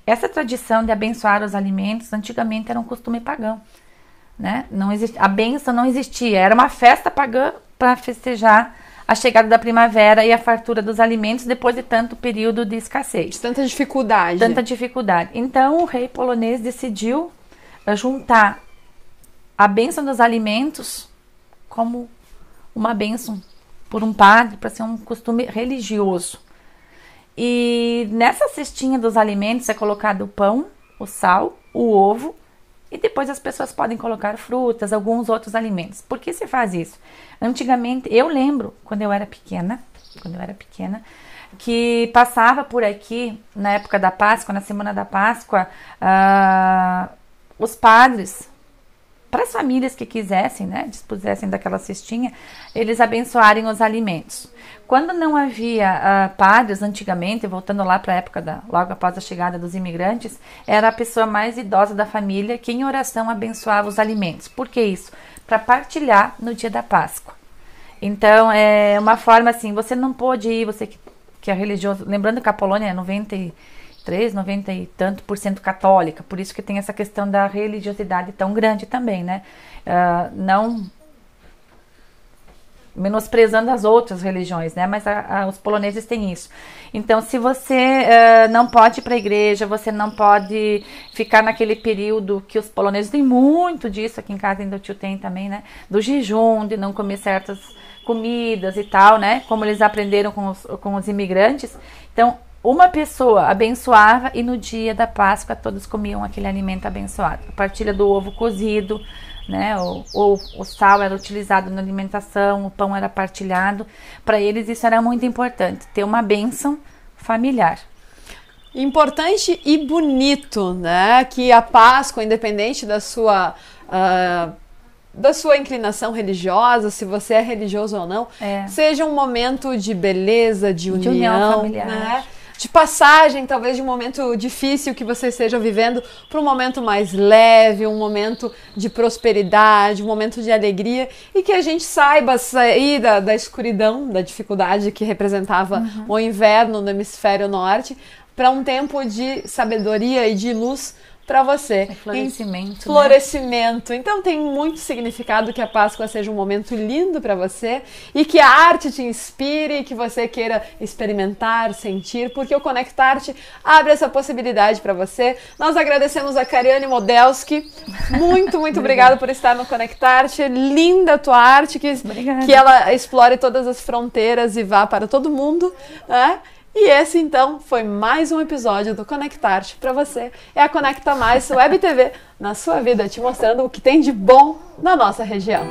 essa tradição de abençoar os alimentos, antigamente era um costume pagão, né? A bênção não existia, era uma festa pagã para festejar a chegada da primavera e a fartura dos alimentos depois de tanto período de escassez. Tanta dificuldade. Então, o rei polonês decidiu juntar a bênção dos alimentos como uma bênção por um padre, para ser um costume religioso. E nessa cestinha dos alimentos é colocado o pão, o sal, o ovo, e depois as pessoas podem colocar frutas, alguns outros alimentos. Por que se faz isso? Antigamente, eu lembro, quando eu era pequena, que passava por aqui, na época da Páscoa, na semana da Páscoa, os padres, para as famílias que quisessem, né, dispusessem daquela cestinha, eles abençoarem os alimentos. Quando não havia padres, antigamente, voltando lá para a época, logo após a chegada dos imigrantes, era a pessoa mais idosa da família que em oração abençoava os alimentos. Por que isso? Para partilhar no dia da Páscoa. Então, é uma forma assim, você não pode ir, você que é religioso, lembrando que a Polônia é 90 e tanto por cento católica, por isso que tem essa questão da religiosidade tão grande também, né? Não menosprezando as outras religiões, né? Mas os poloneses têm isso. Então, se você não pode ir para a igreja, você não pode ficar naquele período que os poloneses têm muito disso, aqui em casa ainda o tio tem também, né? Do jejum, de não comer certas comidas e tal, né? Como eles aprenderam com os imigrantes. Então, uma pessoa abençoava e no dia da Páscoa todos comiam aquele alimento abençoado. A partilha do ovo cozido, né? O sal era utilizado na alimentação, o pão era partilhado. Para eles isso era muito importante, ter uma bênção familiar. Importante e bonito, né? Que a Páscoa, independente da sua inclinação religiosa, se você é religioso ou não, seja um momento de beleza, de união familiar, né? De passagem, talvez de um momento difícil que você esteja vivendo para um momento mais leve, um momento de prosperidade, um momento de alegria, e que a gente saiba sair da escuridão, da dificuldade que representava o inverno no hemisfério norte, para um tempo de sabedoria e de luz para você. Florescimento. Né? Então tem muito significado que a Páscoa seja um momento lindo para você e que a arte te inspire e que você queira experimentar, sentir, porque o Conectarte abre essa possibilidade para você. Nós agradecemos a Kariane Modelski. Muito obrigada por estar no Conectarte. Linda a tua arte, que ela explore todas as fronteiras e vá para todo mundo, né? E esse, então, foi mais um episódio do Conectarte para você. É a Conecta Mais Web TV na sua vida, te mostrando o que tem de bom na nossa região.